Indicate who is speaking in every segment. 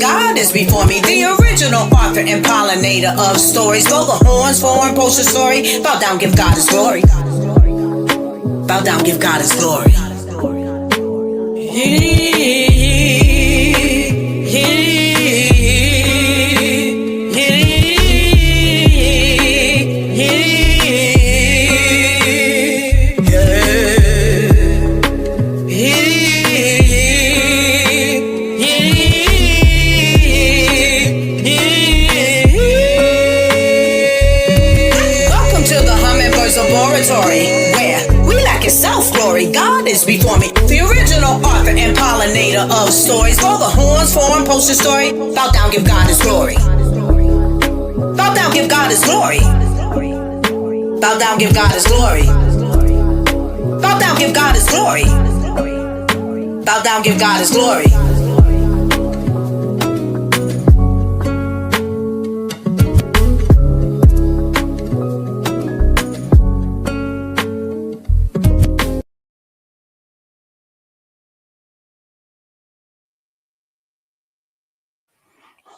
Speaker 1: God is before me, the original author and pollinator of stories. Blow the horns for and post a story. Bow down, give God his glory. Bow down, give God his glory. God is before me, the original author and pollinator of stories. Blow the horns for and post a story. Bow down, give God his glory. Bow down, give God his glory. Bow down, give God his glory. Bow down, give God his glory. Bow down, give God his glory.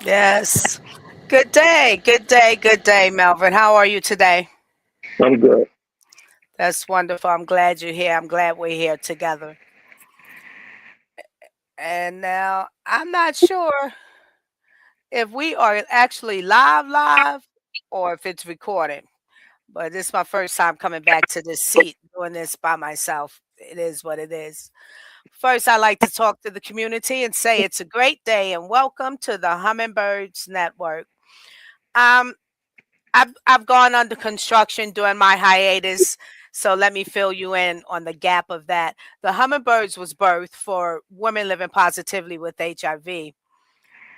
Speaker 1: Yes. Good day. Good day. Good day, Melvin. How are you today?
Speaker 2: I'm good.
Speaker 1: That's wonderful. I'm glad you're here. I'm glad we're here together. And now I'm not sure if we are actually live or if it's recorded. But this is my first time coming back to this seat doing this by myself. It is what it is. First, I like to talk to the community and say it's a great day and welcome to the Hummingbirds Network. I've gone under construction during my hiatus, so let me fill you in on the gap of that. The Hummingbirds was birthed for women living positively with HIV,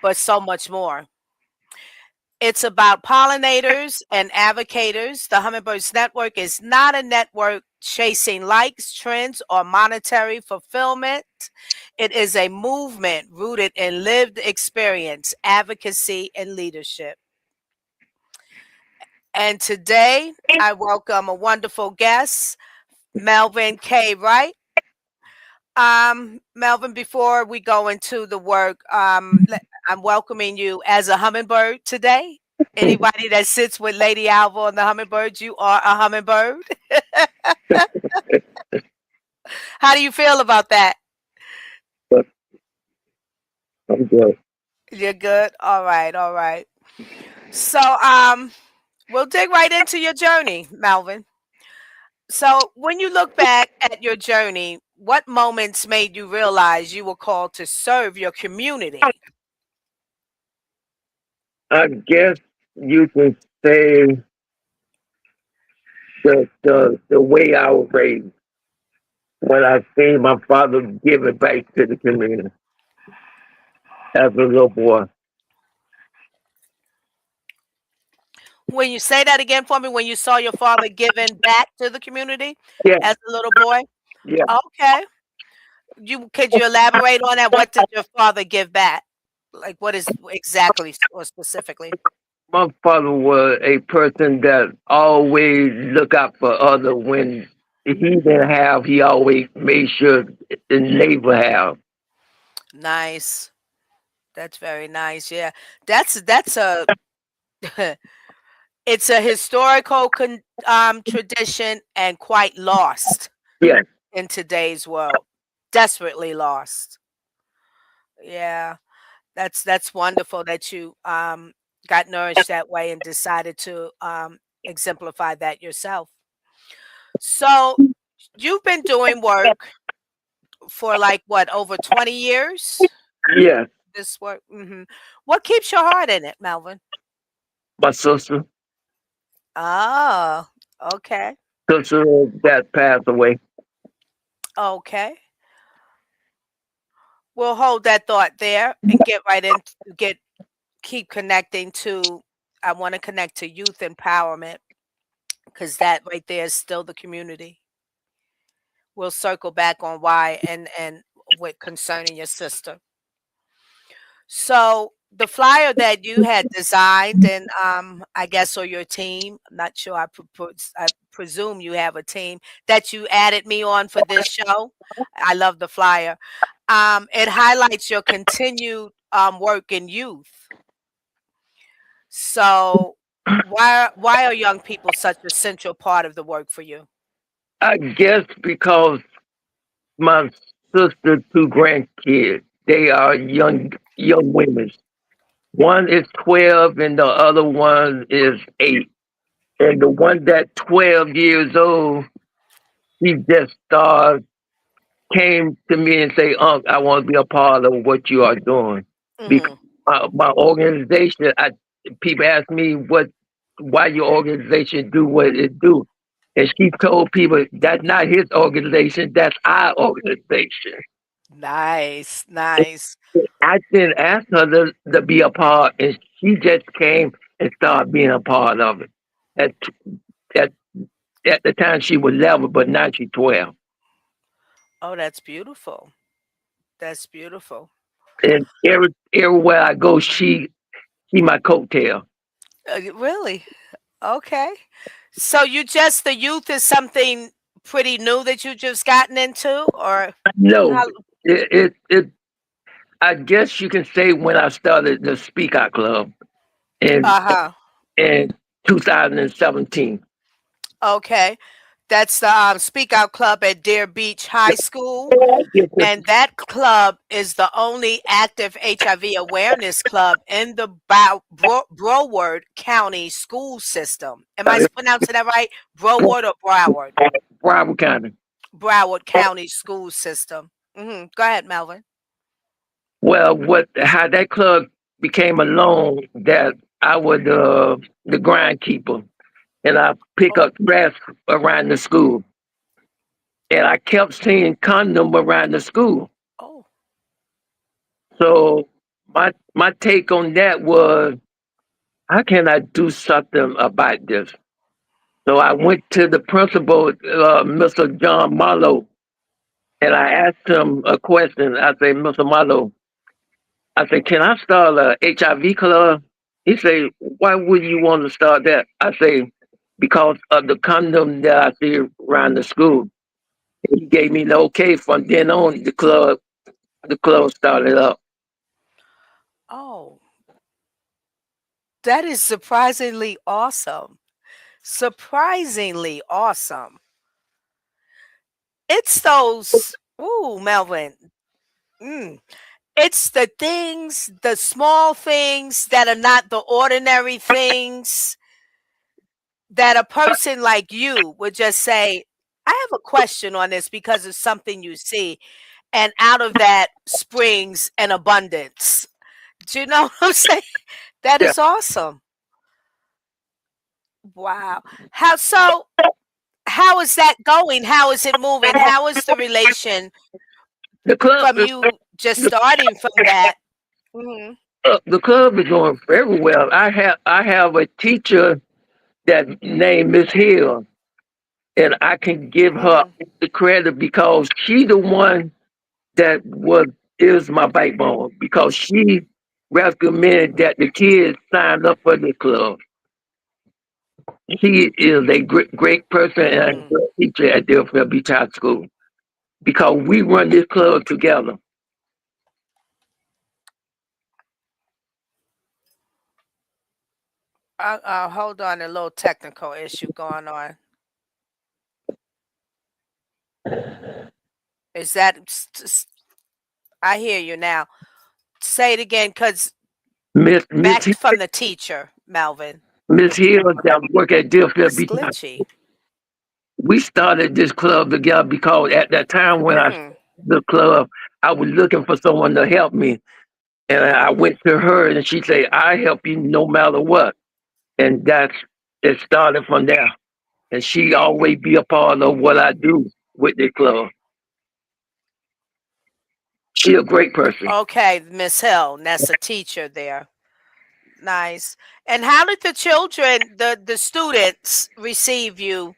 Speaker 1: but so much more. It's about pollinators and advocators. The Hummingbirds Network is not a network chasing likes, trends, or monetary fulfillment. It is a movement rooted in lived experience, advocacy, and leadership. And today, I welcome a wonderful guest, Melvin K. Wright. Melvin, before we go into the work, I'm welcoming you as a hummingbird today. Anybody that sits with Lady Alva and the hummingbirds, you are a hummingbird. How do you feel about that?
Speaker 2: I'm good.
Speaker 1: You're good? All right, all right. So we'll dig right into your journey, Melvin. So when you look back at your journey, what moments made you realize you were called to serve your community?
Speaker 2: I guess you can say the way I was raised. When I seen my father give it back to the community as a little boy.
Speaker 1: When you say that again for me, when you saw your father giving back to the community
Speaker 2: Yeah,
Speaker 1: as a little boy?
Speaker 2: yeah.
Speaker 1: Okay. Could you elaborate on that? What did your father give back? Like what is exactly or specifically?
Speaker 2: My father was a person that always look out for other. When he didn't have, he always made sure the neighbor have.
Speaker 1: Nice. That's very nice. Yeah. That's a it's a historical tradition and quite lost
Speaker 2: Yes,
Speaker 1: in today's world. Desperately lost. Yeah. That's wonderful that you got nourished that way and decided to exemplify that yourself. So you've been doing work for like what, over 20 years?
Speaker 2: yes.
Speaker 1: This work. What keeps your heart in it, Melvin?
Speaker 2: My
Speaker 1: Oh, okay.
Speaker 2: sister that passed away.
Speaker 1: Okay. We'll hold that thought there and get right in keep connecting to I want to connect to youth empowerment because that right there is still the community. We'll circle back on why and with concerning your sister. So the flyer that you had designed and I guess or your team, I'm not sure. I presume you have a team that you added me on for this show. I love the flyer. It highlights your continued work in youth. So why are young people such a central part of the work for you?
Speaker 2: I guess because my sister, two grandkids, they are young women. One is 12 and the other one is 8. And the one that 12 years old, he just came to me and say, Unc, I want to be a part of what you are doing. Because
Speaker 1: Mhm.
Speaker 2: my organization, people ask me why your organization do what it do. And she told people that's not his organization, that's our organization.
Speaker 1: Nice, nice.
Speaker 2: I didn't ask her to be a part, and she just came and started being a part of it. At at, at the time, she was 11, but now she's 12.
Speaker 1: Oh, that's beautiful. That's beautiful.
Speaker 2: And everywhere I go, she my coattail.
Speaker 1: Really? Okay. So you just the youth is something pretty new that you just gotten into, or
Speaker 2: No,
Speaker 1: how?
Speaker 2: it. I guess you can say when I started the Speak Out Club in
Speaker 1: Uh-huh.
Speaker 2: in 2017.
Speaker 1: Okay. That's the Speak Out Club at Deer Beach High School. And that club is the only active HIV awareness club in the Broward County school system. Am I pronouncing that right? Broward or Broward?
Speaker 2: Broward County.
Speaker 1: Broward County school system. Go ahead, Melvin.
Speaker 2: Well, what how that club became alone that I was the groundkeeper and I pick
Speaker 1: Oh,
Speaker 2: up trash around the school. And I kept seeing condom around the school.
Speaker 1: oh,
Speaker 2: So my take on that was how can I do something about this? So I went to the principal, Mr. John Marlowe, and I asked him a question. I said, Mr. Marlowe, I said, can I start a HIV club? He said, why would you want to start that? I say, because of the condom that I see around the school. He gave me the okay. From then on, the club started up.
Speaker 1: oh. That is surprisingly awesome. Surprisingly awesome. It's those, ooh, Melvin. Mm. It's the things, the small things that are not the ordinary things that a person like you would just say, I have a question on this because of something you see. And out of that springs an abundance. Do you know what I'm saying? That
Speaker 2: Yeah,
Speaker 1: is awesome. Wow. How so? How is that going? How is it moving? How is the relation
Speaker 2: the club
Speaker 1: from
Speaker 2: is
Speaker 1: you just starting from that? Mhm,
Speaker 2: the club is going very well. I have a teacher that named Miss Hill, and I can give her
Speaker 1: mhm.
Speaker 2: the credit because she the one that was is my backbone because she recommended that the kids sign up for the club. She is a great person and a
Speaker 1: Mm.
Speaker 2: great teacher at Deerfield Beach High School because we run this club together.
Speaker 1: Hold on, a little technical issue going on. Is that? I hear you now. Say it again, cause
Speaker 2: Miss Miss
Speaker 1: back from the teacher, Melvin.
Speaker 2: Miss Hill that work at Deerfield
Speaker 1: It's
Speaker 2: Beach High.
Speaker 1: glitchy.
Speaker 2: We started this club together because at that time when I started
Speaker 1: Mm.
Speaker 2: the club, I was looking for someone to help me. And I went to her and she said, I help you no matter what. And it started from there. And she always be a part of what I do with the club. She a great person.
Speaker 1: Okay, Miss Hill, that's a teacher there. Nice. And how did the children, the students, receive you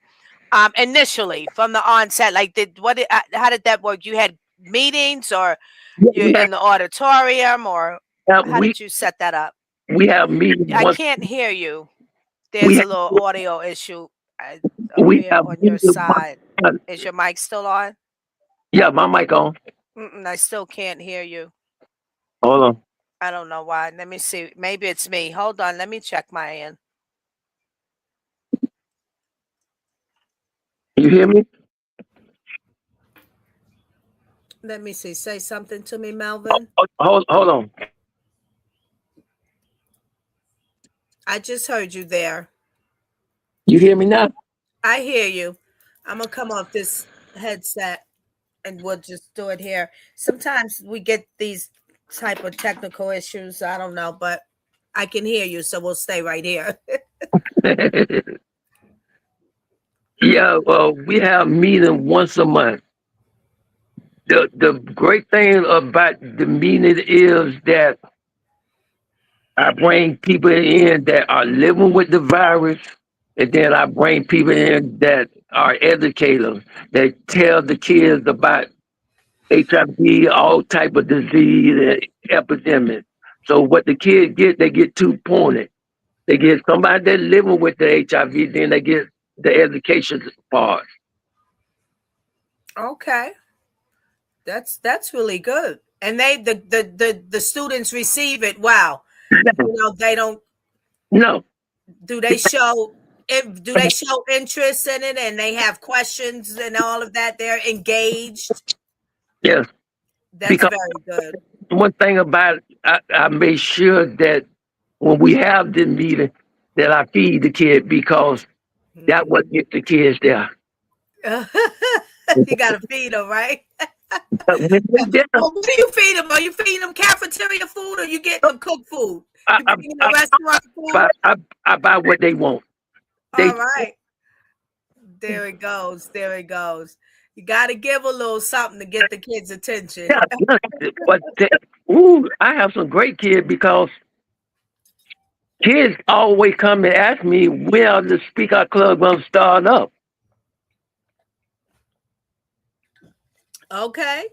Speaker 1: initially from the onset? Like, how did that work? You had meetings, or you're
Speaker 2: We
Speaker 1: in the auditorium, or
Speaker 2: have
Speaker 1: how
Speaker 2: we
Speaker 1: did you set that up?
Speaker 2: we have meetings
Speaker 1: I
Speaker 2: once
Speaker 1: can't hear you.
Speaker 2: we
Speaker 1: There's
Speaker 2: have,
Speaker 1: a little audio issue up
Speaker 2: we
Speaker 1: here
Speaker 2: have
Speaker 1: on your
Speaker 2: meetings once.
Speaker 1: side. Is your mic still on?
Speaker 2: Yeah, my mic on.
Speaker 1: I still can't hear you.
Speaker 2: Hold on.
Speaker 1: I don't know why. Let me see. Maybe it's me. Hold on. Let me check my end.
Speaker 2: You hear me?
Speaker 1: Let me see. Say something to me, Melvin.
Speaker 2: Hold on.
Speaker 1: I just heard you there.
Speaker 2: You hear me now?
Speaker 1: I hear you. I'm gonna come off this headset and we'll just do it here. Sometimes we get these type of technical issues. I don't know, but I can hear you, so we'll stay right here.
Speaker 2: Yeah, well, we have meeting once a month. The great thing about the meeting is that I bring people in that are living with the virus, and then I bring people in that are educators that tell the kids about HIV, all type of disease and epidemic. So what the kids get, they get two pointed. They get somebody that living with the HIV, then they get the education part.
Speaker 1: Okay. That's really good. And they the students receive it. Wow. They don't
Speaker 2: No,
Speaker 1: do they show do they show interest in it and they have questions and all of that? They're engaged.
Speaker 2: yes,
Speaker 1: That's
Speaker 2: because
Speaker 1: very good.
Speaker 2: one thing about it, I make sure that when we have this meeting, that I feed the kid because that
Speaker 1: Mhm.
Speaker 2: what gets the kids there.
Speaker 1: You gotta feed them, right?
Speaker 2: But when they there,
Speaker 1: Well, what do you feed them? Are you feeding them cafeteria food or you getting them cooked food?
Speaker 2: I,
Speaker 1: You
Speaker 2: I,
Speaker 1: bringing them
Speaker 2: I,
Speaker 1: restaurant
Speaker 2: buy,
Speaker 1: food?
Speaker 2: I buy what they want. They
Speaker 1: All right. There it goes. There it goes. You got to give a little something to get the kids' attention.
Speaker 2: yeah, yeah, but they, ooh, I have some great kids because kids always come and ask me when are the Speak Out Club gonna start up.
Speaker 1: Okay.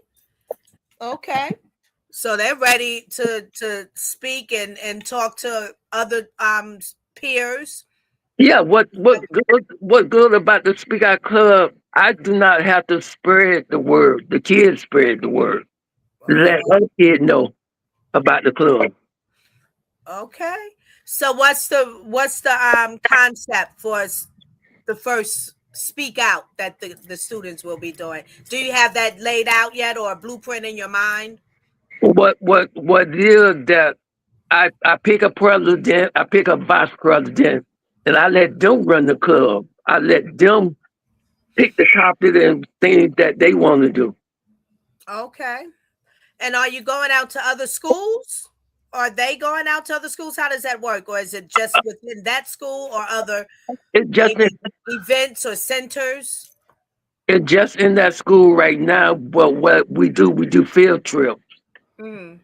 Speaker 1: Okay. So they're ready to speak and talk to other peers.
Speaker 2: Yeah, what good about the Speak Out Club? I do not have to spread the word. The kids spread the word. Let other kids know about the club.
Speaker 1: Okay. So what's the concept for the first speak out that the students will be doing? Do you have that laid out yet or a blueprint in your mind?
Speaker 2: What is that I pick a president, I pick a vice president, and I let them run the club. I let them pick the topic and things that they want to do.
Speaker 1: Okay. And are you going out to other schools? Are they going out to other schools? How does that work? Or is it just within that school or other
Speaker 2: It's just in,
Speaker 1: maybe events or centers?
Speaker 2: it's just in that school right now. But what we do field trips
Speaker 1: Mm.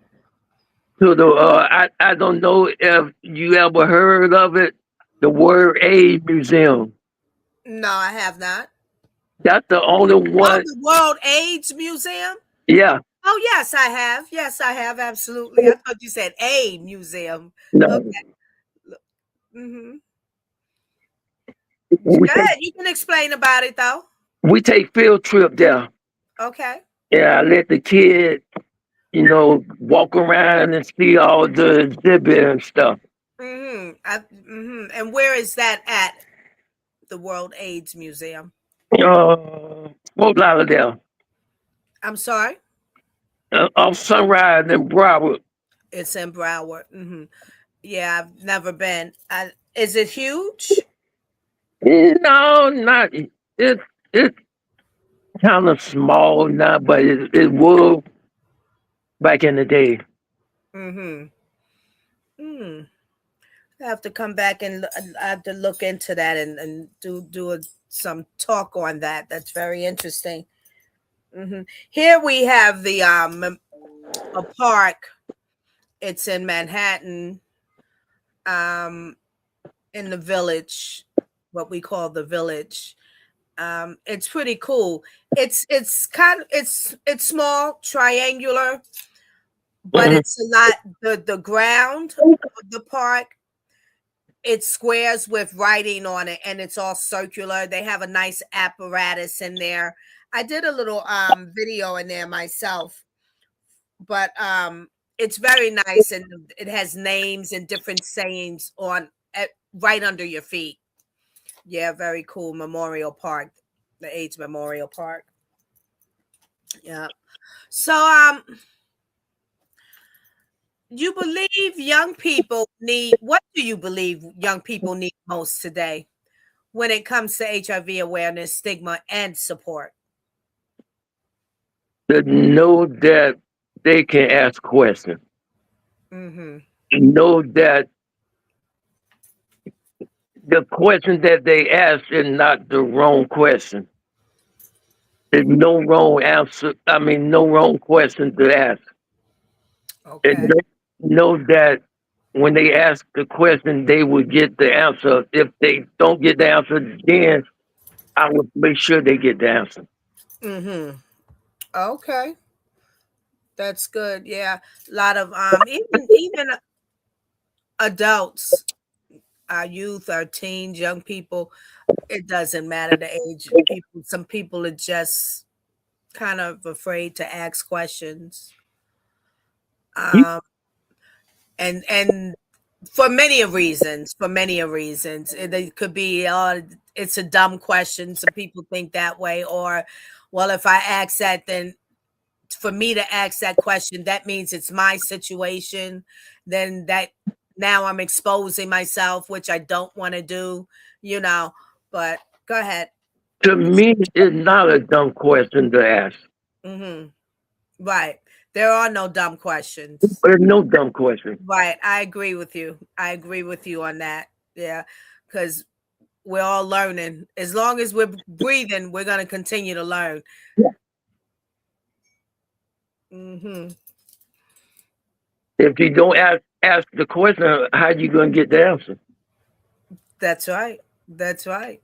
Speaker 2: to the. I don't know if you ever heard of it, the Word Aid Museum.
Speaker 1: No, I have not.
Speaker 2: That's the only
Speaker 1: Oh,
Speaker 2: one.
Speaker 1: the World AIDS Museum?
Speaker 2: Yeah,
Speaker 1: Oh, yes, I have. Yes, I have. Absolutely. I thought you said a museum. Okay.
Speaker 2: no,
Speaker 1: Mm-hmm.
Speaker 2: we take
Speaker 1: Good. You can explain about it though.
Speaker 2: we take field trip there.
Speaker 1: Okay.
Speaker 2: Yeah, I let the kid, walk around and see all the exhibit and stuff.
Speaker 1: Mm-hmm. And where is that at? The World AIDS Museum.
Speaker 2: Fort Lauderdale,
Speaker 1: I'm sorry.
Speaker 2: off Sunrise and Broward.
Speaker 1: It's in Broward. Yeah, I've never been. Is it huge?
Speaker 2: No, not it's kind of small now, but it was back in the day.
Speaker 1: Mm-hmm. Hmm. I have to come back and I have to look into that and some talk on that. That's very interesting. Here we have the a park. It's in Manhattan, um, in the village, what we call the village. It's pretty cool. It's small, triangular, but
Speaker 2: Mhm.
Speaker 1: it's a lot. The ground of the park, it's squares with writing on it, and it's all circular. They have a nice apparatus in there. I did a little video in there myself, but It's very nice, and it has names and different sayings on right under your feet. Yeah, very cool memorial park, the AIDS Memorial Park. Yeah. So, you believe young people need what do you believe young people need most today when it comes to HIV awareness, stigma, and support?
Speaker 2: To know that they can ask questions.
Speaker 1: Mm-hmm.
Speaker 2: Know that the question that they ask is not the wrong question. There's no wrong answer. I mean, no wrong question to ask. And
Speaker 1: Okay.
Speaker 2: know that when they ask the question, they will get the answer. If they don't get the answer, then I will make sure they get the answer.
Speaker 1: Mm-hmm. Okay. That's good. Yeah. A lot of even adults, our youth, our teens, young people, it doesn't matter the age. People some people are just kind of afraid to ask questions. Um and for many of reasons, it could be it's a dumb question, some people think that way, or well, if I ask that, then for me to ask that question, that means it's my situation, then that now I'm exposing myself, which I don't want to do, you know. But go ahead.
Speaker 2: To me, it's not a dumb question to ask.
Speaker 1: Hmm. Right, there are no dumb questions.
Speaker 2: There's no dumb question.
Speaker 1: Right, I agree with you. I agree with you on that. Yeah, because we're all learning. As long as we're breathing, we're going to continue to learn. Hmm.
Speaker 2: If you don't ask the question, how you gonna get the answer?
Speaker 1: That's right. That's right.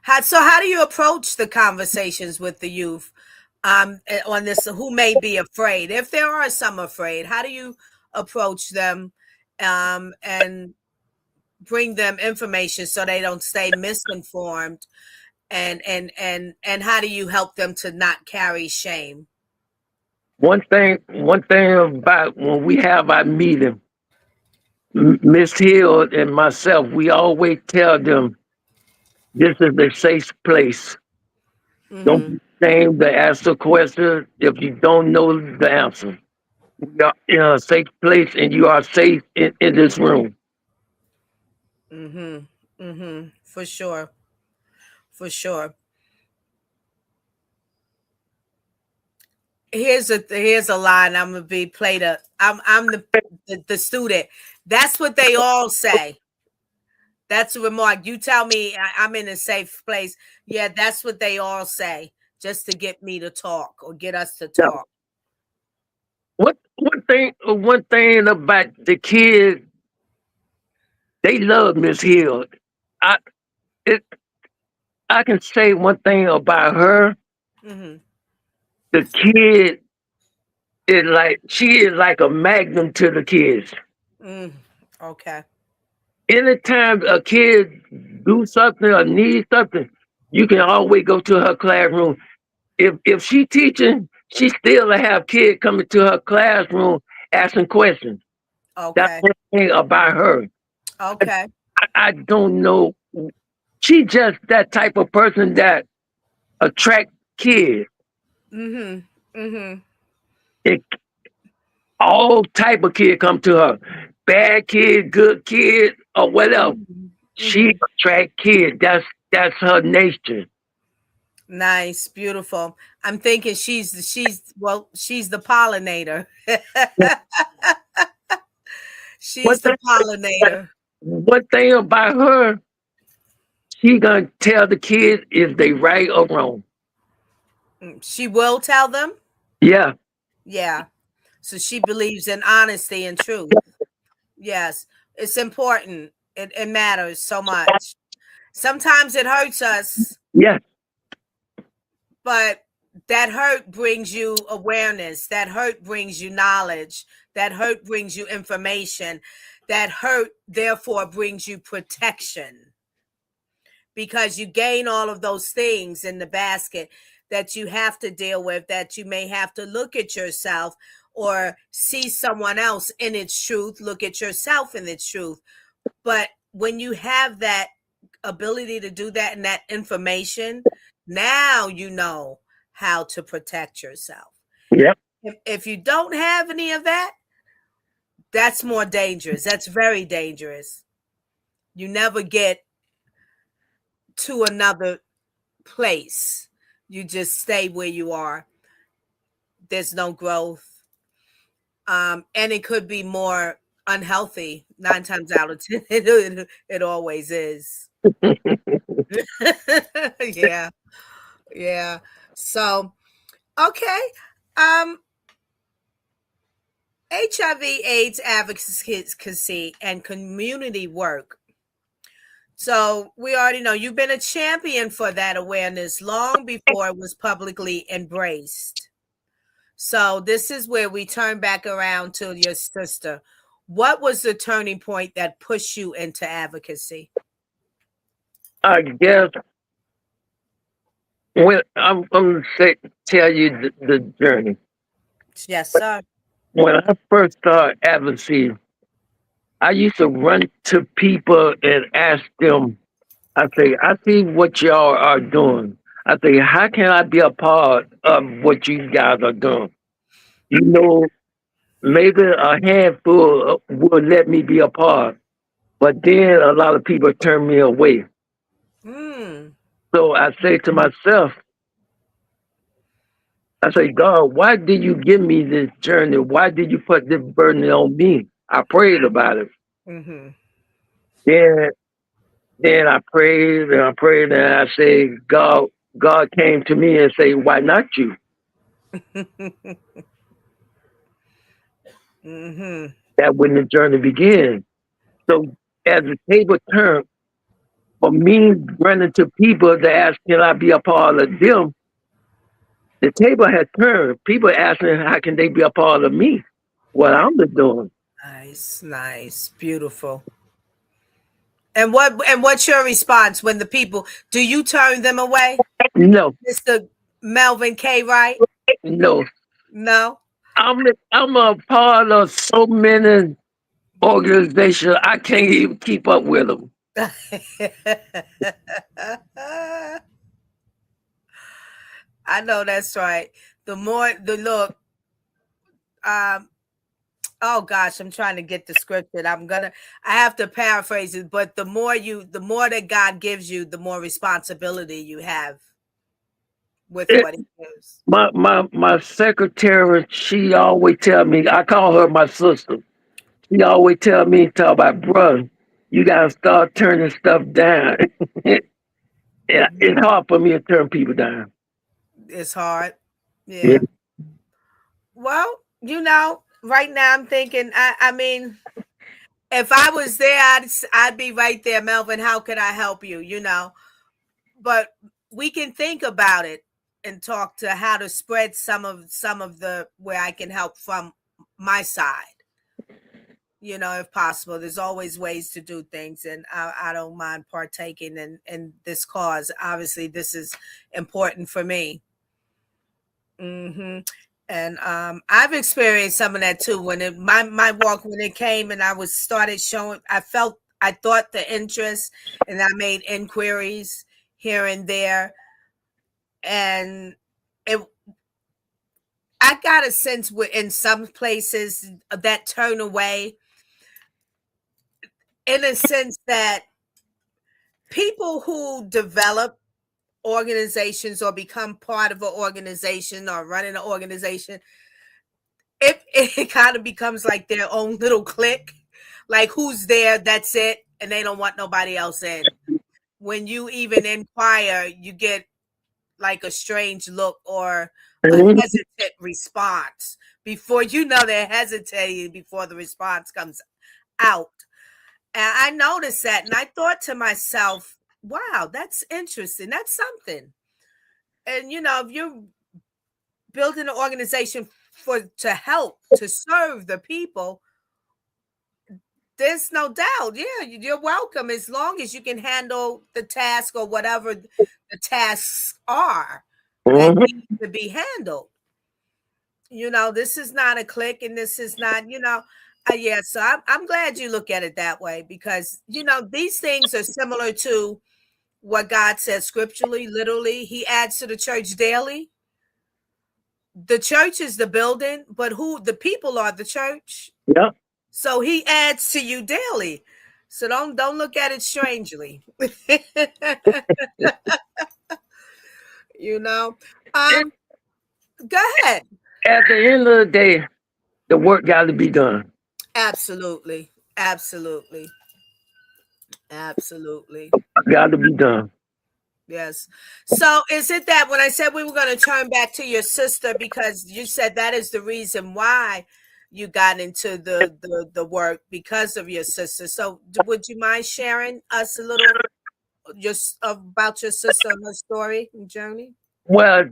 Speaker 1: How do you approach the conversations with the youth on this? Who may be afraid, if there are some afraid? How do you approach them and bring them information so they don't stay misinformed? And how do you help them to not carry shame?
Speaker 2: One thing about when we have our meeting, Miss Hill and myself, we always tell them this is a safe place. Don't
Speaker 1: Hmm.
Speaker 2: be ashamed to ask a question if you don't know the answer. We are in a safe place, and you are safe in this room.
Speaker 1: Hmm. Hmm. For sure. For sure. Here's a line I'm gonna be played up. I'm the student. That's what they all say. That's a remark. You tell me I'm in a safe place. Yeah, that's what they all say, just to get me to talk or get us to
Speaker 2: Now,
Speaker 1: talk.
Speaker 2: one thing about the kids, they love Miss Hill. I it, I can say one thing about her.
Speaker 1: Hmm.
Speaker 2: The kid is like she is like a magnum to the kids.
Speaker 1: Mm, okay.
Speaker 2: Anytime a kid do something or need something, you can always go to her classroom. If she teaching, she still have kids coming to her classroom asking questions. That's
Speaker 1: Okay.
Speaker 2: one thing about her.
Speaker 1: Okay.
Speaker 2: I don't know. She just that type of person that attract kids.
Speaker 1: Mm-hmm. Mm-hmm.
Speaker 2: It, all type of kids come to her. Bad kid, good kid, or whatever.
Speaker 1: Mm-hmm.
Speaker 2: She
Speaker 1: Mm-hmm.
Speaker 2: attract kids. That's her nature.
Speaker 1: Nice, beautiful. I'm thinking she's the pollinator.
Speaker 2: One
Speaker 1: She's the
Speaker 2: thing,
Speaker 1: pollinator.
Speaker 2: one thing about her, she gonna tell the kids if they right or wrong.
Speaker 1: She will tell them.
Speaker 2: Yeah.
Speaker 1: Yeah. So she believes in honesty and truth. Yes. It's important. It matters so much. Sometimes it hurts us,
Speaker 2: Yes.
Speaker 1: but that hurt brings you awareness. That hurt brings you knowledge. That hurt brings you information. That hurt, therefore, brings you protection because you gain all of those things in the basket that you have to deal with, that you may have to look at yourself or see someone else in its truth, look at yourself in its truth. But when you have that ability to do that and that information, now you know how to protect yourself.
Speaker 2: Yep.
Speaker 1: If you don't have any of that, that's more dangerous. That's very dangerous. You never get to another place. You just stay where you are. There's no growth. And it could be more unhealthy. 9 times out of 10, it always is. Yeah. Yeah. So, okay. Um, HIV AIDS advocacy and community work. So we already know you've been a champion for that awareness long before it was publicly embraced. So this is where we turn back around to your sister. What was the turning point that pushed you into advocacy?
Speaker 2: I guess when I'm gonna tell you the journey.
Speaker 1: Yes, sir.
Speaker 2: When I first started advocacy, I used to run to people and ask them, I say, I see what y'all are doing. I say, how can I be a part of what you guys are doing? You know, maybe a handful will let me be a part, but then a lot of people turn me away.
Speaker 1: Mm.
Speaker 2: So I say to myself, I say, God, why did you give me this journey? Why did you put this burden on me? I prayed about it.
Speaker 1: Mm-hmm.
Speaker 2: Then I prayed and I prayed and I say, God came to me and say, why not you?
Speaker 1: Mm-hmm.
Speaker 2: That when the journey began. So as the table turned, for me running to people to ask, can I be a part of them? The table had turned. People asking, how can they be a part of me? What I'm doing.
Speaker 1: Nice, nice, beautiful. And what's your response when the people do you turn them away,
Speaker 2: No,
Speaker 1: Mr. Melvin K. Wright?
Speaker 2: no.
Speaker 1: No.
Speaker 2: I'm a part of so many organizations. I can't even keep up with them.
Speaker 1: I know that's right. The more the look, um, oh gosh, I'm trying to get the scripted. I have to paraphrase it, but the more that God gives you, the more responsibility you have with
Speaker 2: It,
Speaker 1: what He gives.
Speaker 2: my secretary, she always tell me. I call her my sister. She always tell me, talk about, brother, you gotta start turning stuff down. It's
Speaker 1: Mhm.
Speaker 2: hard for me to turn people down.
Speaker 1: It's hard.
Speaker 2: Yeah.
Speaker 1: Yeah. Well, right now I'm thinking. I mean, if I was there, I'd be right there, Melvin. How could I help you? But we can think about it and talk to how to spread some of the where I can help from my side. If possible, there's always ways to do things, and I don't mind partaking in this cause. Obviously, this is important for me. Hmm. And I've experienced some of that too. My walk when it came and I was started showing, I thought the interest, and I made inquiries here and there, and it I got a sense in some places that turn away, in a sense that people who develop organizations or become part of an organization or running an organization, it kind of becomes like their own little clique. Like who's there, that's it, and they don't want nobody else in. When you even inquire, you get like a strange look or a
Speaker 2: Mhm.
Speaker 1: hesitant response. Before you know, they're hesitating before the response comes out. And I noticed that, and I thought to myself, wow, that's interesting. That's something. And if you're building an organization to help, to serve the people, there's no doubt. Yeah, you're welcome as long as you can handle the task or whatever the tasks are that
Speaker 2: Mhm.
Speaker 1: need to be handled. This is not a clique, and this is not, yeah. So I'm glad you look at it that way, because these things are similar to what God says scripturally. Literally, He adds to the church daily. The church is the building, but who the people are the church.
Speaker 2: Yeah.
Speaker 1: So He adds to you daily. So don't look at it strangely. you know.
Speaker 2: And
Speaker 1: Um, Go ahead.
Speaker 2: at the end of the day, the work got to be done.
Speaker 1: Absolutely. Absolutely. Absolutely.
Speaker 2: Got to be done.
Speaker 1: Yes. So is it that when I said we were going to turn back to your sister, because you said that is the reason why you got into the work, because of your sister. So would you mind sharing us a little just about your sister and her story and journey?
Speaker 2: How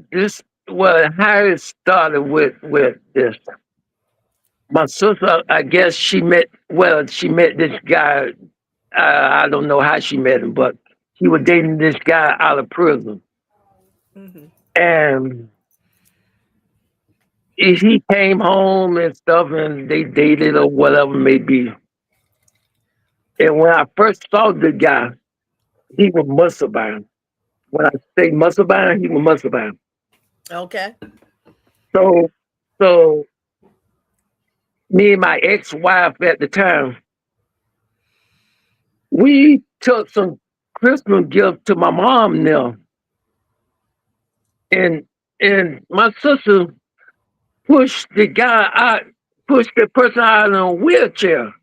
Speaker 2: it started with this. My sister, I guess she met this guy. I don't know how she met him, but she was dating this guy out of prison,
Speaker 1: Hmm.
Speaker 2: and he came home and stuff, and they dated or whatever it may be. And when I first saw the guy, he was muscle bound. When I say muscle bound, he was muscle bound.
Speaker 1: Okay.
Speaker 2: So, so me and my ex-wife at the time, we took some Christmas gifts to my mom now, and my sister pushed the guy out, pushed the person out in a wheelchair,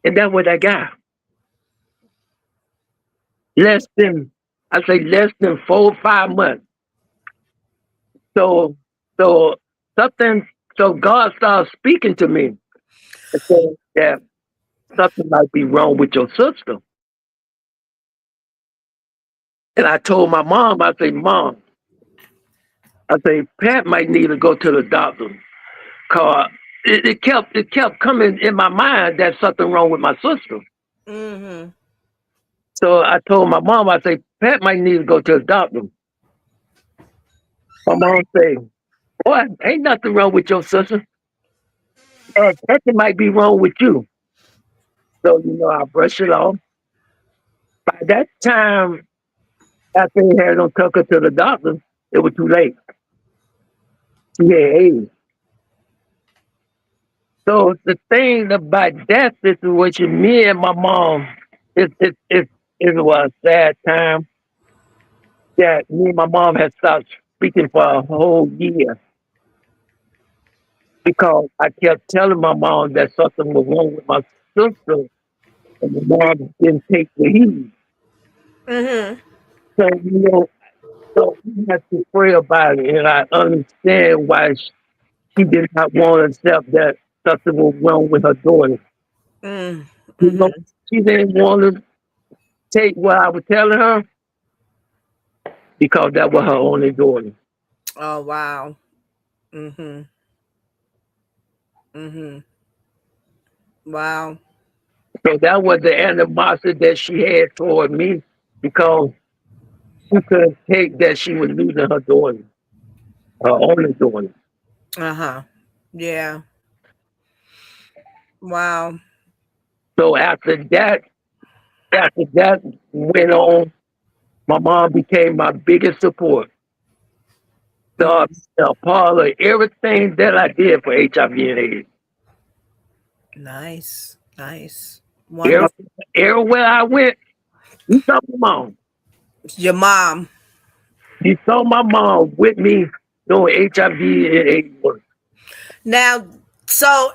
Speaker 2: and that was that guy. Less than, I say less than 4 or 5 months. So, so something, so God started speaking to me and saying that something might be wrong with your sister. And I told my mom, I say, Mom, I say, Pat might need to go to the doctor. Cause it kept coming in my mind that something wrong with my sister.
Speaker 1: Mm-hmm.
Speaker 2: So I told my mom, I say, Pat might need to go to the doctor. My mom say, boy, ain't nothing wrong with your sister. Something might be wrong with you. So, I brush it off. By that time, after he had them took her to the doctor, it was too late. She had AIDS. So the thing about that situation, me and my mom, it was a sad time that me and my mom had stopped speaking for a whole year because I kept telling my mom that something was wrong with my sister, and my mom didn't take the heed.
Speaker 1: Mm-hmm.
Speaker 2: So, so we had to pray about it, and I understand why she did not want to accept that something was wrong with her daughter. You know,
Speaker 1: Mm-hmm.
Speaker 2: she didn't want to take what I was telling her because that was her only daughter.
Speaker 1: Oh, wow. Mm-hmm. Mm-hmm. Wow.
Speaker 2: So that was the animosity that she had toward me because she couldn't take that she was losing her daughter, her only daughter.
Speaker 1: Uh-huh. Yeah. Wow.
Speaker 2: So after that went on, my mom became my biggest support. So
Speaker 1: Mm-hmm.
Speaker 2: a part of everything that I did for HIV and AIDS.
Speaker 1: Nice. Nice.
Speaker 2: Every-
Speaker 1: Wonderful.
Speaker 2: Everywhere I went, you saw my mom.
Speaker 1: Your mom.
Speaker 2: You saw my mom with me doing HIV and AIDS work.
Speaker 1: Now, so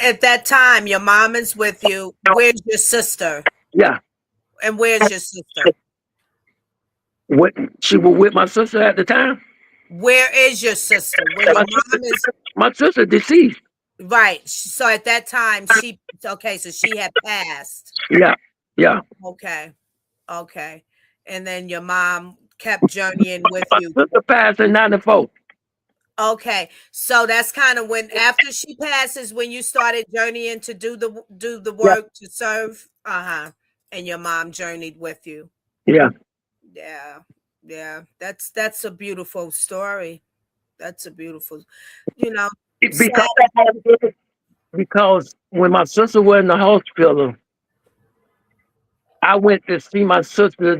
Speaker 1: at that time, your mom is with you. Where's your sister?
Speaker 2: Yeah.
Speaker 1: And where's your sister?
Speaker 2: What she was with my sister at the time.
Speaker 1: Where is your sister? When your
Speaker 2: My
Speaker 1: mom
Speaker 2: sister,
Speaker 1: is
Speaker 2: my sister deceased.
Speaker 1: right. So at that time, okay, so she had passed.
Speaker 2: Yeah, yeah.
Speaker 1: Okay. Okay. And then your mom kept journeying with
Speaker 2: My
Speaker 1: you.
Speaker 2: sister passed in '94.
Speaker 1: Okay. So that's kind of when after she passes when you started journeying to do the
Speaker 2: Yeah,
Speaker 1: work to serve. Uh-huh. And your mom journeyed with you.
Speaker 2: yeah.
Speaker 1: Yeah. Yeah. That's a beautiful story. That's a beautiful, you know, sad.
Speaker 2: Because because when my sister was in the hospital, I went to see my sister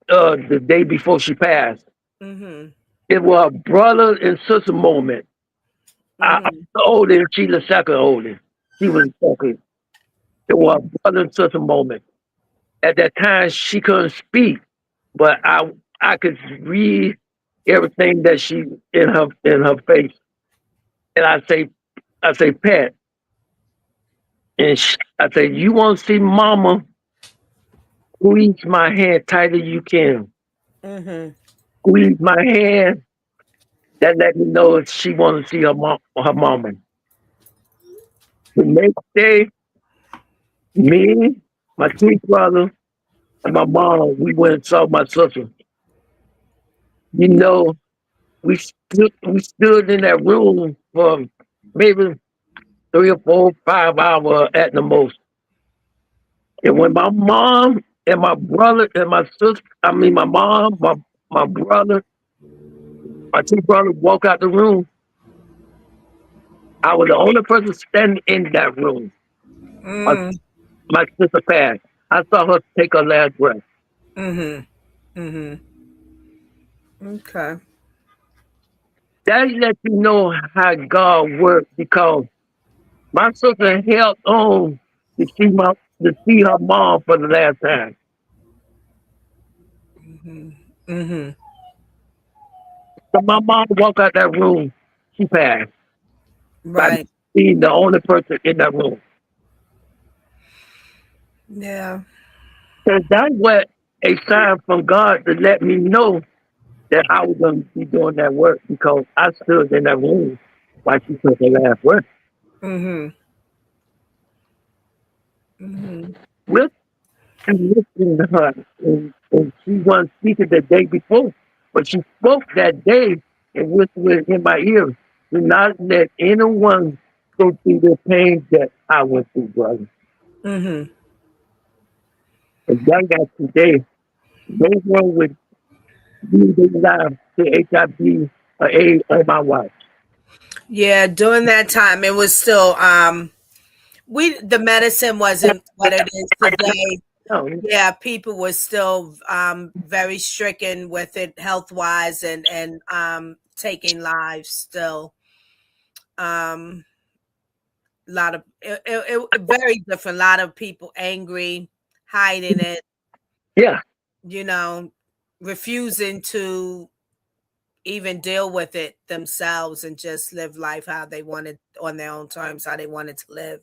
Speaker 2: the day before she passed.
Speaker 1: Mhm.
Speaker 2: It was a brother and sister moment. I'm
Speaker 1: Mhm.
Speaker 2: the oldest, she the second oldest. She was second. It was a brother and sister moment. At that time, she couldn't speak, but I could read everything that she in her face. And I say, Pat, and I say, you want to see Mama? Squeeze my hand tighter you can.
Speaker 1: Mhm.
Speaker 2: Squeeze my hand. That let me know if she want to see her mama. The next day, me, my two brothers, and my mom, we went and saw my sister. You know, we stood in that room for maybe 3 or 4, 5 hours at the most. And when my mom and my brother and my sister, I mean my mom, my brother, my two brothers walk out the room, I was the only person standing in that room. My,
Speaker 1: Mm.
Speaker 2: my sister passed. I saw her take her last breath.
Speaker 1: Mhm. Mhm. Okay.
Speaker 2: That lets you know how God works because my sister held on to see my to see her mom for the last time.
Speaker 1: Mhm. Mhm.
Speaker 2: So my mom walked out that room, she passed by
Speaker 1: Right.
Speaker 2: being the only person in that room.
Speaker 1: Yeah.
Speaker 2: So that was a sign from God to let me know that I was going to be doing that work because I stood in that room while she took her last breath.
Speaker 1: Mhm. Mhm.
Speaker 2: With and listening to her, and she wasn't speaking the day before, but she spoke that day and whispered in my ear, do not let anyone go through the pain that I went through, brother.
Speaker 1: Mhm.
Speaker 2: And that got today, no one would be alive to HIV or AIDS on my watch.
Speaker 1: Yeah, during that time it was still we the medicine wasn't what it is today.
Speaker 2: No,
Speaker 1: Yeah, people were still very stricken with it health wise and taking lives still. Um a lot of very different. A lot of people angry, hiding it,
Speaker 2: yeah,
Speaker 1: you know, refusing to even deal with it themselves and just live life how they wanted on their own terms, how they wanted to live.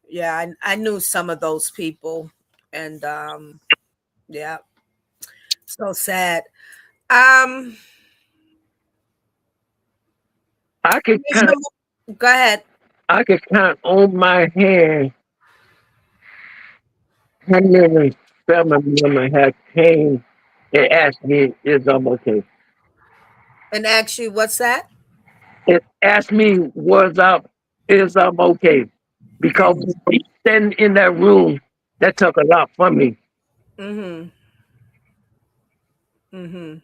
Speaker 1: Yeah, I knew some of those people, and yeah, so sad. Um,
Speaker 2: I could
Speaker 1: there's
Speaker 2: count.
Speaker 1: go ahead.
Speaker 2: I could count on my hand how many family members have came and asked me, "Is I'm okay?"
Speaker 1: And actually, what's that?
Speaker 2: It asked me, "Was I? Is I'm okay?" Because standing in that room, that took a lot from me.
Speaker 1: Mm-hmm. Mm-hmm.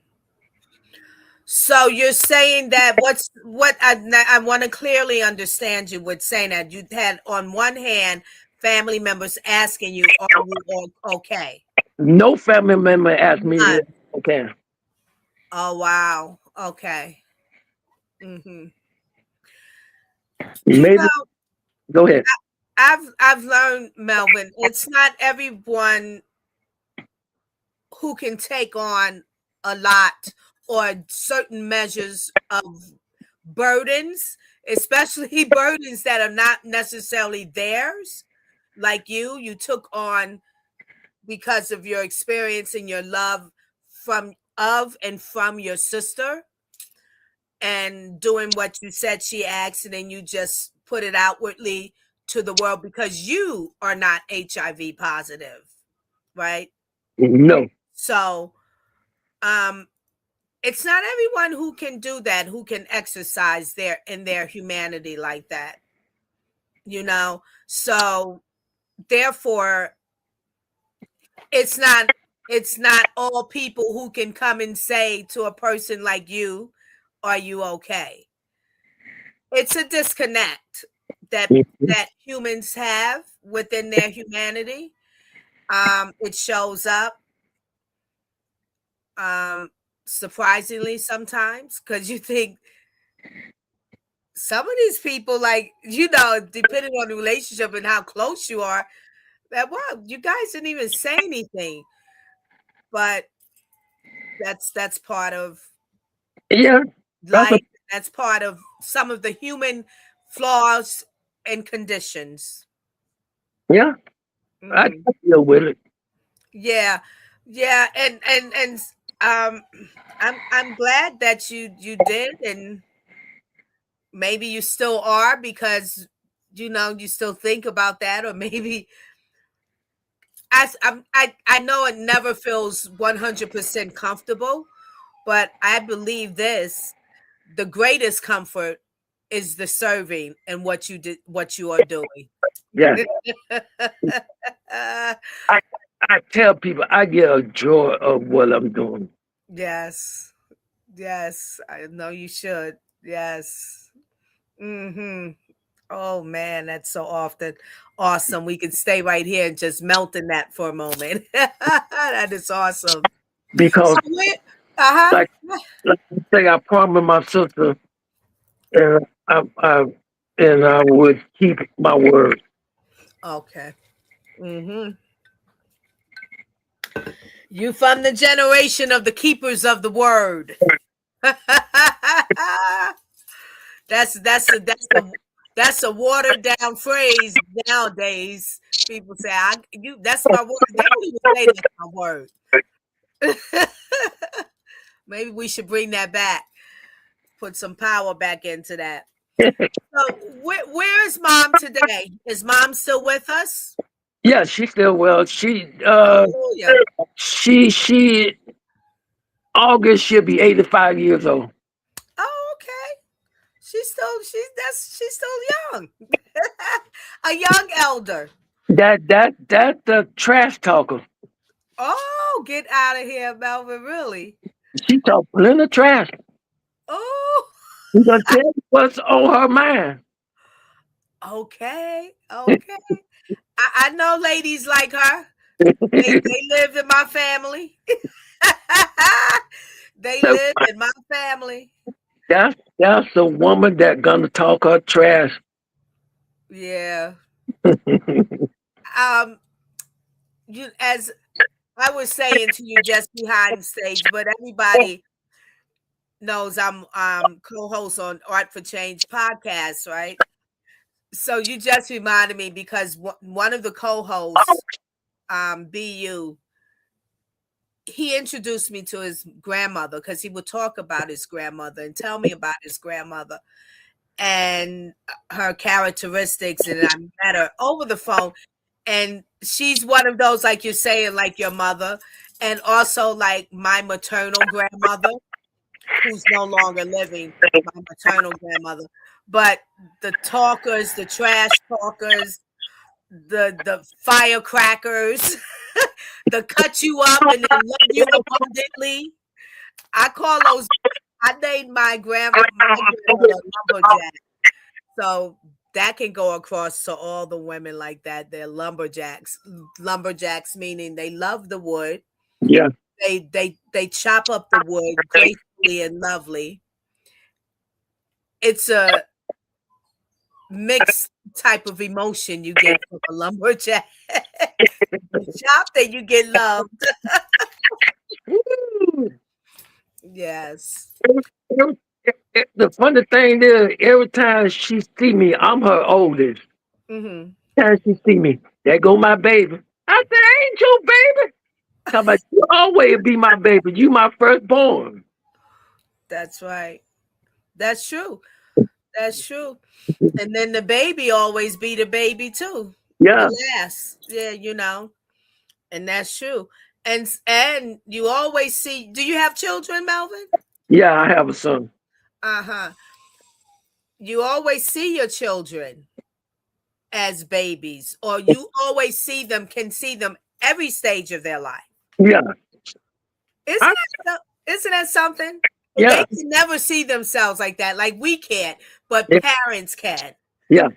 Speaker 1: So you're saying that what I want to clearly understand you with saying that you had on one hand family members asking you, "Are you okay?"
Speaker 2: No family member asked me, "Is
Speaker 1: None.
Speaker 2: I'm okay?"
Speaker 1: Oh wow. Okay. Mm-hmm. You
Speaker 2: Maybe
Speaker 1: know,
Speaker 2: go ahead.
Speaker 1: I've learned, Melvin, it's not everyone who can take on a lot or certain measures of burdens, especially burdens that are not necessarily theirs. Like you took on because of your experience and your love from of and from your sister and doing what you said she asked, and then you just put it outwardly to the world because you are not HIV positive, right?
Speaker 2: No,
Speaker 1: So, um, it's not everyone who can do that, who can exercise their humanity like that, you know. So, therefore, it's not all people who can come and say to a person like you are you okay? It's a disconnect that
Speaker 2: Mhm.
Speaker 1: humans have within their humanity. It shows up um, surprisingly sometimes because you think some of these people, like, depending on the relationship and how close you are, that, well, you guys didn't even say anything, but that's part of
Speaker 2: Yeah, that's a
Speaker 1: life. That's part of some of the human flaws and conditions.
Speaker 2: yeah. I
Speaker 1: Hmm.
Speaker 2: deal with it
Speaker 1: Yeah, yeah, and um, I'm glad that you did, and maybe you still are because you still think about that, or maybe I know it never feels 100% comfortable, but I believe this: the greatest comfort is the serving and what you are doing.
Speaker 2: yeah. I I tell people I get a joy of what I'm doing
Speaker 1: Yes, yes, I know you should. Yes. Hmm. Oh man, that's so often awesome. We can stay right here and just melt in that for a moment. That is awesome.
Speaker 2: because
Speaker 1: So where, uh-huh.
Speaker 2: like you say I promised my sister and I would keep my word
Speaker 1: Okay. Hmm. You from the generation of the keepers of the word. That's a watered down phrase nowadays. People say, that's my word. They don't even say that's my word. Maybe we should bring that back. Put some power back into that. So where is mom today? Is mom still with us?
Speaker 2: Yeah, she still well.
Speaker 1: Hallelujah.
Speaker 2: She August she'll be 85 years old.
Speaker 1: Oh, okay. She's still young. A young elder.
Speaker 2: That the trash talker.
Speaker 1: Oh, get out of here, Melvin. Really?
Speaker 2: She talk plenty of trash.
Speaker 1: Oh,
Speaker 2: She gonna tell you what's on her mind.
Speaker 1: okay. Okay. I know ladies like her. They lived in my family. They
Speaker 2: So
Speaker 1: lived in my family.
Speaker 2: that's a woman that gonna talk her trash.
Speaker 1: Yeah. Um, you as I was saying to you just behind stage, but everybody knows I'm co-host on Art for Change podcast, right? So you just reminded me because one of the co-hosts, BU, he introduced me to his grandmother because he would talk about his grandmother and tell me about his grandmother and her characteristics. And I met her over the phone. And she's one of those, like you're saying, like your mother, and also like my maternal grandmother, who's no longer living, my maternal grandmother. But the talkers, the trash talkers, the firecrackers, the cut you up and then love you abundantly. I call those. I named my grandmother lumberjack. So that can go across to all the women like that. They're lumberjacks. Lumberjacks meaning they love the wood.
Speaker 2: Yeah,
Speaker 1: They chop up the wood gracefully and lovely. It's a mixed type of emotion you get from a lumberjack. You chop, then you get loved.
Speaker 2: Woo.
Speaker 1: Yes.
Speaker 2: The funny thing is, every time she see me, I'm her oldest.
Speaker 1: Hmm.
Speaker 2: Every time she see me, there go my baby. I said, ain't your baby. Talk about you always be my baby. You my firstborn.
Speaker 1: That's right. That's true. That's true. And then the baby always be the baby too. The
Speaker 2: Yeah,
Speaker 1: last. Yeah, And that's true. And you always see, do you have children, Melvin?
Speaker 2: yeah. I have a son.
Speaker 1: Uh-huh. You always see your children as babies, or you always can see them every stage of their life.
Speaker 2: Yeah,
Speaker 1: Isn't
Speaker 2: I,
Speaker 1: isn't that something? They
Speaker 2: Yeah,
Speaker 1: can never see themselves like that, like we can't, but
Speaker 2: yeah,
Speaker 1: parents can.
Speaker 2: yeah.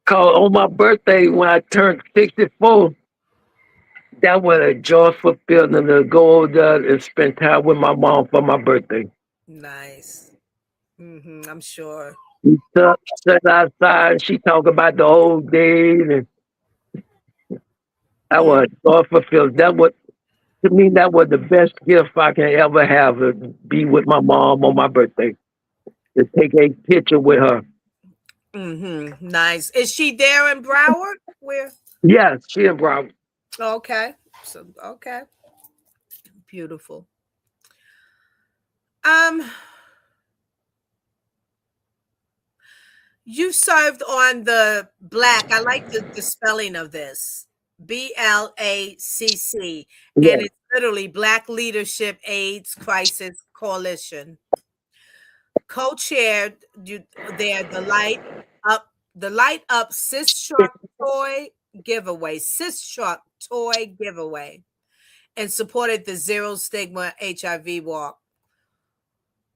Speaker 2: Cause on my birthday when I turned 64, that was a joyful feeling to go over there and spend time with my mom for my birthday.
Speaker 1: Nice. I'm sure.
Speaker 2: We sat outside. She talk about the old days, and that
Speaker 1: Mm,
Speaker 2: was a joyful feeling. That was to me that was the best gift I can ever have. To be with my mom on my birthday. To take a picture with her.
Speaker 1: nice. Is she there in Broward? Where?
Speaker 2: Yeah, she and Brown.
Speaker 1: Okay. So okay. Beautiful. Um, you served on the black. I like the spelling of this. BLACC. And
Speaker 2: Yeah.
Speaker 1: it's literally Black Leadership AIDS Crisis Coalition. Co-chaired there the light up cis truck toy giveaway, and supported the zero stigma HIV walk.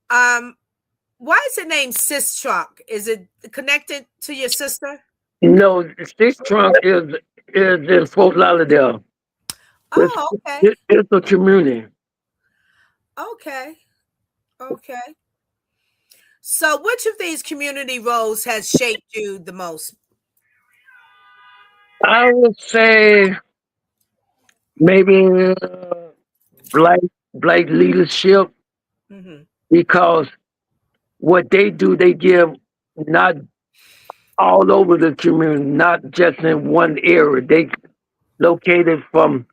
Speaker 1: Um, why is it named cis truck? Is it connected to your sister?
Speaker 2: No, this trunk is in Fort Lauderdale. It's
Speaker 1: Oh, okay.
Speaker 2: it's a community.
Speaker 1: Okay. Okay. So which of these community roles has shaped you the most?
Speaker 2: I would say maybe black black leadership
Speaker 1: Hmm.
Speaker 2: because what they do, they give not all over the community, not just in one area. They located from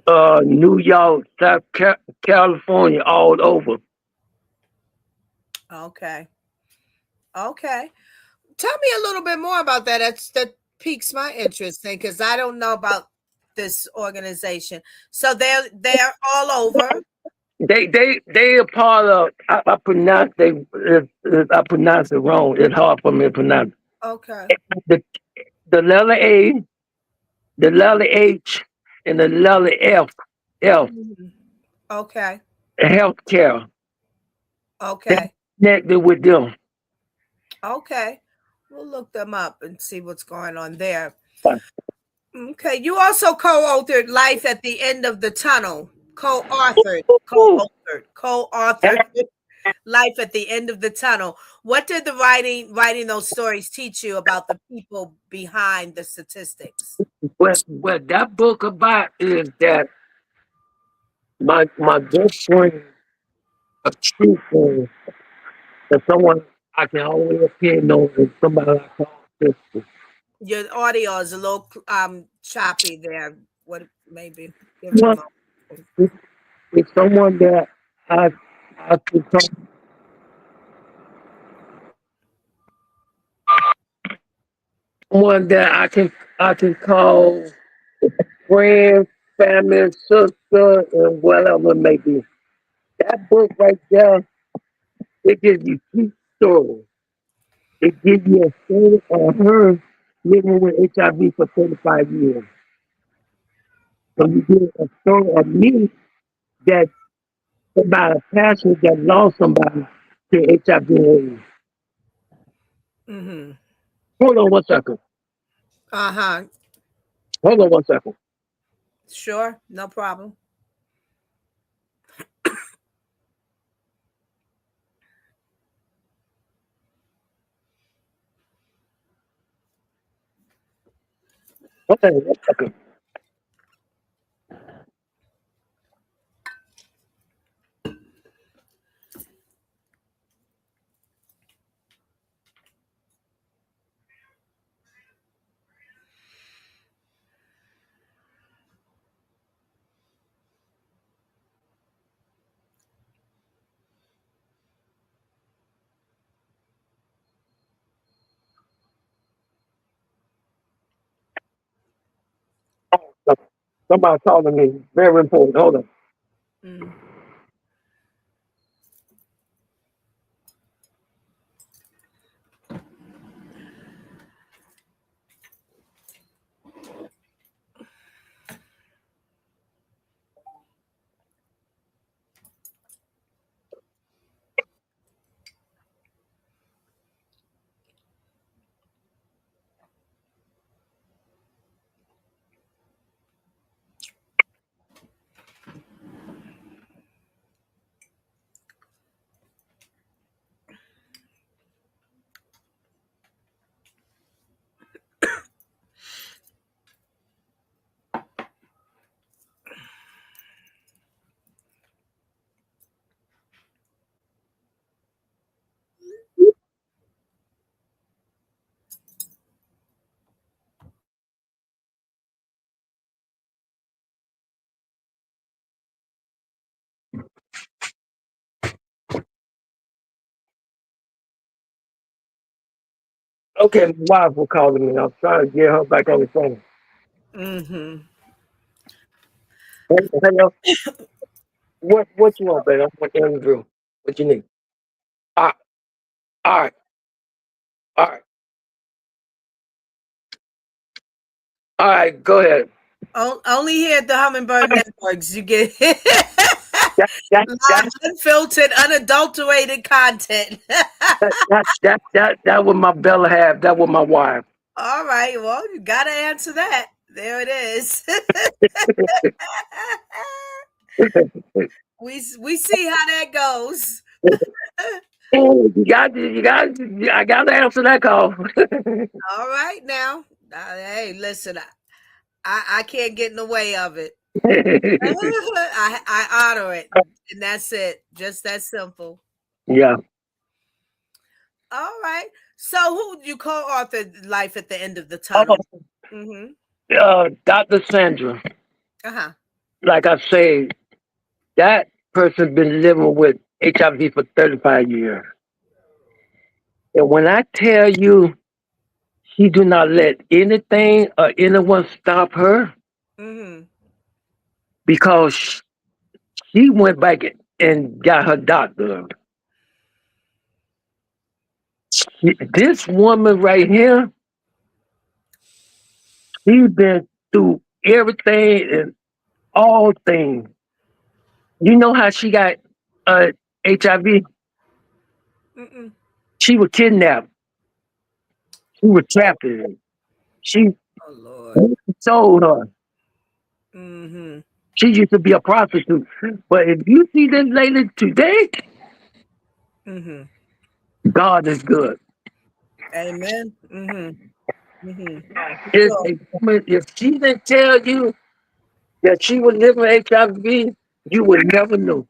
Speaker 2: New York, California, all over.
Speaker 1: Okay. Okay. Tell me a little bit more about that. That piques my interest because I don't know about this organization. So they're all over.
Speaker 2: They a part of. I pronounce I pronounce it wrong. It's hard for me to pronounce.
Speaker 1: Okay.
Speaker 2: The the letter A, the letter H, and the letter F. F.
Speaker 1: Mhm. Okay.
Speaker 2: Healthcare. That
Speaker 1: Okay.
Speaker 2: connected with them.
Speaker 1: Okay. We'll look them up and see what's going on there. Okay. You also co-authored Life at the End of the Tunnel. Co-authored Life at the End of the Tunnel. What did the writing those stories teach you about the people behind the statistics?
Speaker 2: What that book about is that my good friend, a true friend, and someone I can always depend on, is somebody I call sister.
Speaker 1: Your audio is a little choppy there. What maybe give it a
Speaker 2: One
Speaker 1: moment.
Speaker 2: is someone that I I can call, someone that I can call friend, family, sister, and whatever it may be. That book right there, it gives you two stories. It gives you a story of her living with HIV for 35 years. So you get a story of me that about a pastor that lost somebody to HIV and AIDS.
Speaker 1: Mhm.
Speaker 2: Hold on one second.
Speaker 1: Uh-huh.
Speaker 2: Hold on one second.
Speaker 1: Sure, no problem.
Speaker 2: Okay, one second. Somebody calling me. Very important. Hold on.
Speaker 1: Mm.
Speaker 2: Okay, my wife was calling me. I'm trying to get her back on the phone.
Speaker 1: Mm-hmm.
Speaker 2: Hello. What you want, baby? What you want to do? What you need? All all right, all right, all right. Go ahead.
Speaker 1: Only here at the Hummingbird Networks you get
Speaker 2: That that
Speaker 1: live,
Speaker 2: that
Speaker 1: unfiltered, unadulterated content.
Speaker 2: that was my Bella half. That was my wife.
Speaker 1: All right, well, you got to answer that. There it is. We see how that goes.
Speaker 2: I got to answer that call.
Speaker 1: All right now. Hey, listen, I can't get in the way of it. I honor it. And that's it. Just that simple.
Speaker 2: Yeah.
Speaker 1: All right. So who you co-authored Life at the End of the
Speaker 2: Oh,
Speaker 1: Tunnel? Mm-hmm.
Speaker 2: Dr. Sandra.
Speaker 1: Uh-huh.
Speaker 2: Like I say, that person been living with HIV for 35 years. And when I tell you, she do not let anything or anyone stop her
Speaker 1: Mm-hmm.
Speaker 2: because she went back and got her doctor. This woman right here, she been through everything and all things. You know how she got HIV?
Speaker 1: Mm-mm.
Speaker 2: She was kidnapped. She was trafficked. She
Speaker 1: Oh Lord.
Speaker 2: sold her.
Speaker 1: Mm-hmm.
Speaker 2: She used to be a prostitute. But if you see this lady today,
Speaker 1: Mm-hmm.
Speaker 2: God is good.
Speaker 1: Amen. Mm-hmm. Mm-hmm.
Speaker 2: If
Speaker 1: Sure.
Speaker 2: a woman, if she didn't tell you that she was living with HIV, you would never know.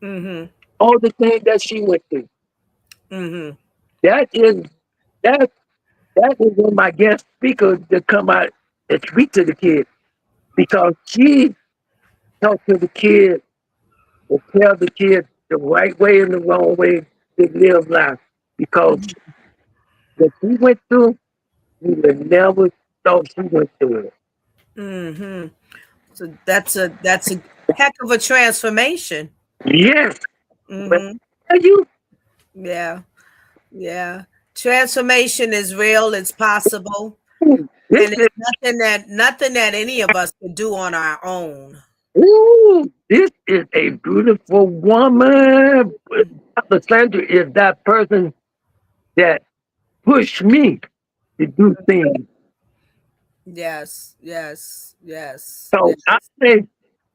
Speaker 1: Mm-hmm.
Speaker 2: All the things that she went through.
Speaker 1: Mm-hmm.
Speaker 2: That is that that is one of my guest speakers to come out and speak to the kids because she talked to the kids and tell the kids the right way and the wrong way to live life. Because what she went through, you would never thought she went through it.
Speaker 1: Mm-hmm. So that's a heck of a transformation.
Speaker 2: Yes, but
Speaker 1: Mm-hmm.
Speaker 2: tell you,
Speaker 1: Yeah. Yeah. Transformation is real, it's possible,
Speaker 2: this
Speaker 1: and
Speaker 2: is
Speaker 1: it's nothing that any of us could do on our own.
Speaker 2: this is a beautiful woman. Dr. Sandra is that person that pushed me to do things.
Speaker 1: Yes, yes, yes,
Speaker 2: So I
Speaker 1: yes.
Speaker 2: say,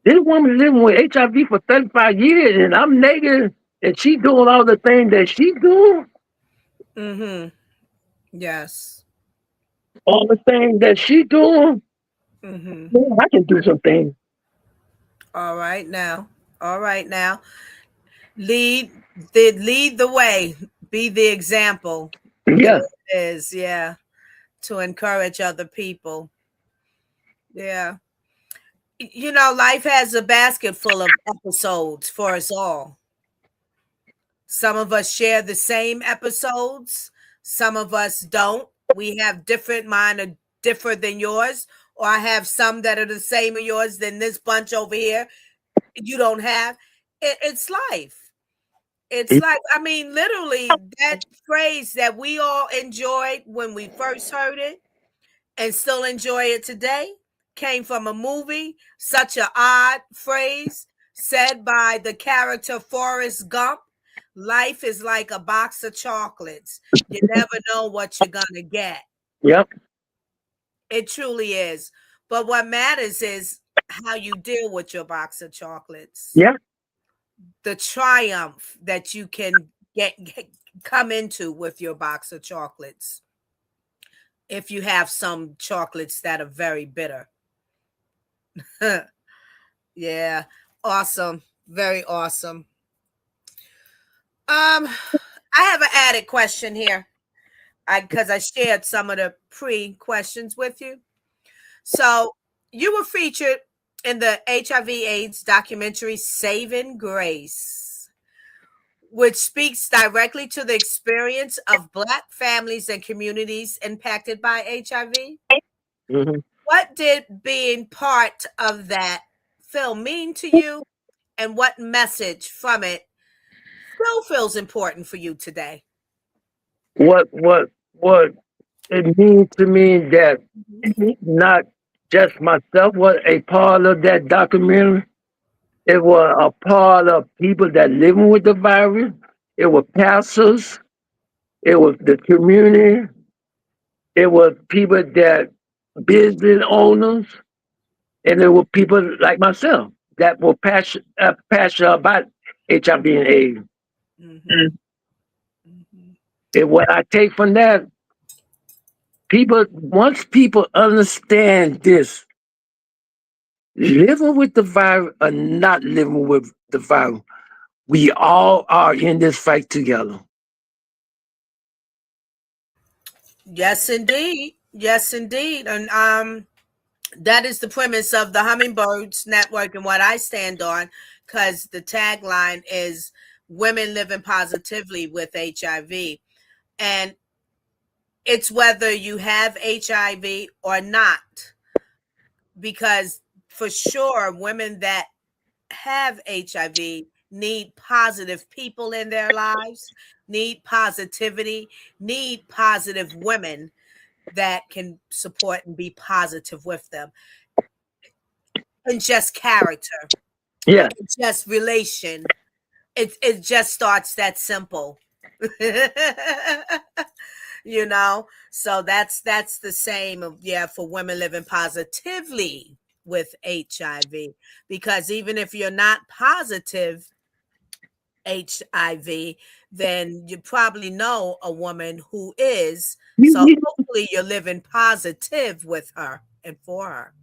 Speaker 2: this woman living with HIV for 35 years and I'm negative and she doing all the things that she doing,
Speaker 1: Mhm. Yes.
Speaker 2: all the things that she doing,
Speaker 1: Mhm.
Speaker 2: man, I can do some things.
Speaker 1: All right now. All right now. Lead the way. Be the example. There
Speaker 2: Yeah,
Speaker 1: it is. Yeah. To encourage other people. Yeah. Life has a basket full of episodes for us all. Some of us share the same episodes, some of us don't. We have different mine are different than yours, or I have some that are the same as yours than this bunch over here. You don't have. It's life. It's like, I mean, literally, that phrase that we all enjoyed when we first heard it and still enjoy it today came from a movie, such an odd phrase said by the character Forrest Gump. Life is like a box of chocolates. You never know what you're going to get.
Speaker 2: yep,
Speaker 1: It truly is. But what matters is how you deal with your box of chocolates,
Speaker 2: yep,
Speaker 1: the triumph that you can come into with your box of chocolates if you have some chocolates that are very bitter. Yeah, awesome. Very awesome. I have an added question here. Because I shared some of the pre-questions with you. So you were featured in the HIV/AIDS documentary Saving Grace. which speaks directly to the experience of Black families and communities impacted by HIV.
Speaker 2: Hmm.
Speaker 1: What did being part of that film mean to you, and what message from it still feels important for you today?
Speaker 2: What it means to me that
Speaker 1: Mhm.
Speaker 2: not just myself was a part of that documentary. It was a part of people that living with the virus. It was pastors. It was the community. It was people that business owners, and it were people like myself that were passionate about HIV and AIDS.
Speaker 1: Mhm. Mhm.
Speaker 2: And what I take from that, people once people understand this, living with the virus or not living with the virus, we all are in this fight together.
Speaker 1: Yes, indeed. Yes, indeed. And that is the premise of the Hummingbirds Network and what I stand on, because the tagline is women living positively with HIV. And it's whether you have HIV or not, because for sure, women that have HIV need positive people in their lives, need positivity, need positive women that can support and be positive with them, and just character,
Speaker 2: Yeah,
Speaker 1: it's just relation. It just starts that simple. You know, so that's the same of, yeah, for women living positively with HIV, because even if you're not positive HIV, then you probably know a woman who is,
Speaker 2: you,
Speaker 1: so
Speaker 2: you,
Speaker 1: hopefully you're living positive with her and for her.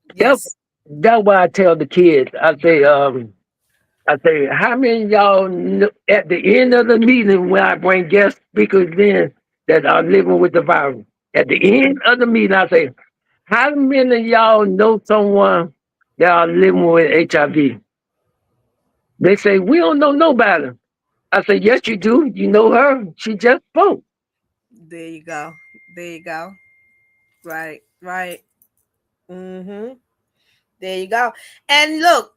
Speaker 2: that,
Speaker 1: Yes.
Speaker 2: that's why I tell the kids. I say, how many of y'all at the end of the meeting when I bring guest speakers in that are living with the virus? At the end of the meeting, I say, how many of y'all know someone that are living with HIV? They say, we don't know nobody. I say, yes, you do. You know her. She just spoke.
Speaker 1: There you go. There you go. Right. Right. Mm-hmm. There you go. And look,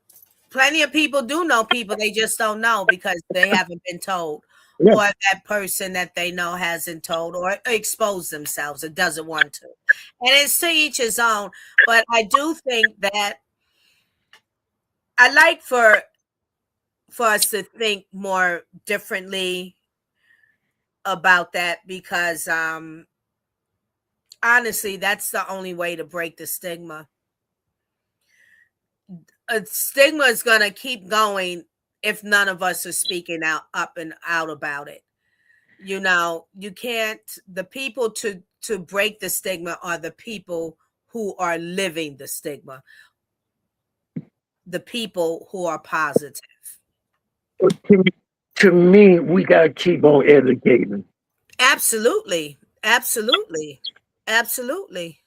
Speaker 1: plenty of people do know people. They just don't know because they haven't been told,
Speaker 2: Yeah.
Speaker 1: or that person that they know hasn't told, or exposed themselves or doesn't want to. And it's to each his own. But I do think that I like for us to think more differently about that, because honestly, that's the only way to break the stigma. A stigma is going to keep going if none of us are speaking out up and out about it. You know, you can't, the people to break the stigma are the people who are living the stigma, the people who are positive.
Speaker 2: To, to me, we got to keep on educating.
Speaker 1: Absolutely. Absolutely. Absolutely.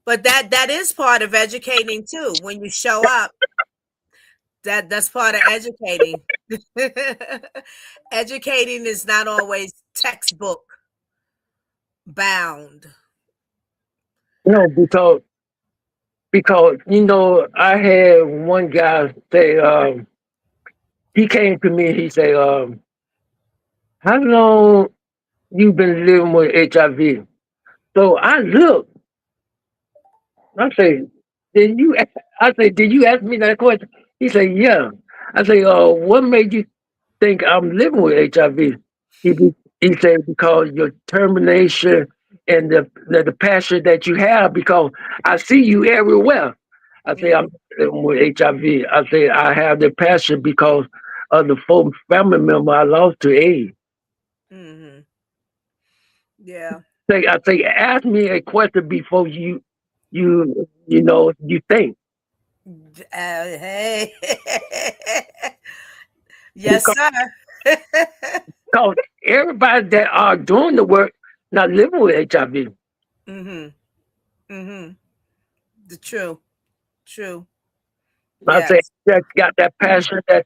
Speaker 1: But that is part of educating too. When you show up, that's part of educating. Educating is not always textbook bound.
Speaker 2: No, because I had one guy say, he came to me. He said, how long you been living with HIV? So I looked. I say, did you? I say, did you ask me that question? He said, yeah. I say, what made you think I'm living with HIV? He said, because your determination and the passion that you have, because I see you everywhere. I say, I'm
Speaker 1: Mhm,
Speaker 2: living with HIV. I say, I have the passion because of the four family member I lost to AIDS.
Speaker 1: mhm. Yeah.
Speaker 2: I say, ask me a question before you think.
Speaker 1: Hey. Yes,
Speaker 2: Because,
Speaker 1: sir.
Speaker 2: because everybody that are doing the work not living with HIV.
Speaker 1: Mhm. Mhm. The true. True.
Speaker 2: I say,
Speaker 1: Yes.
Speaker 2: that got that passion, that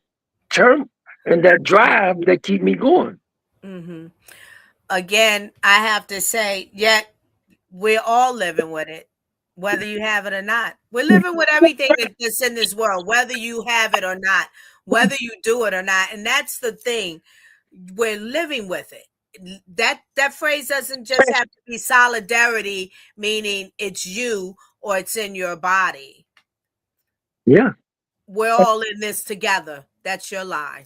Speaker 2: term. and that drive that keep me going.
Speaker 1: Hmm. Again, I have to say, yet we're all living with it, whether you have it or not. We're living with everything that's in this world, whether you have it or not, whether you do it or not. And that's the thing. We're living with it. That phrase doesn't just have to be solidarity, meaning it's you or it's in your body.
Speaker 2: Yeah,
Speaker 1: We're all in this together. That's your line.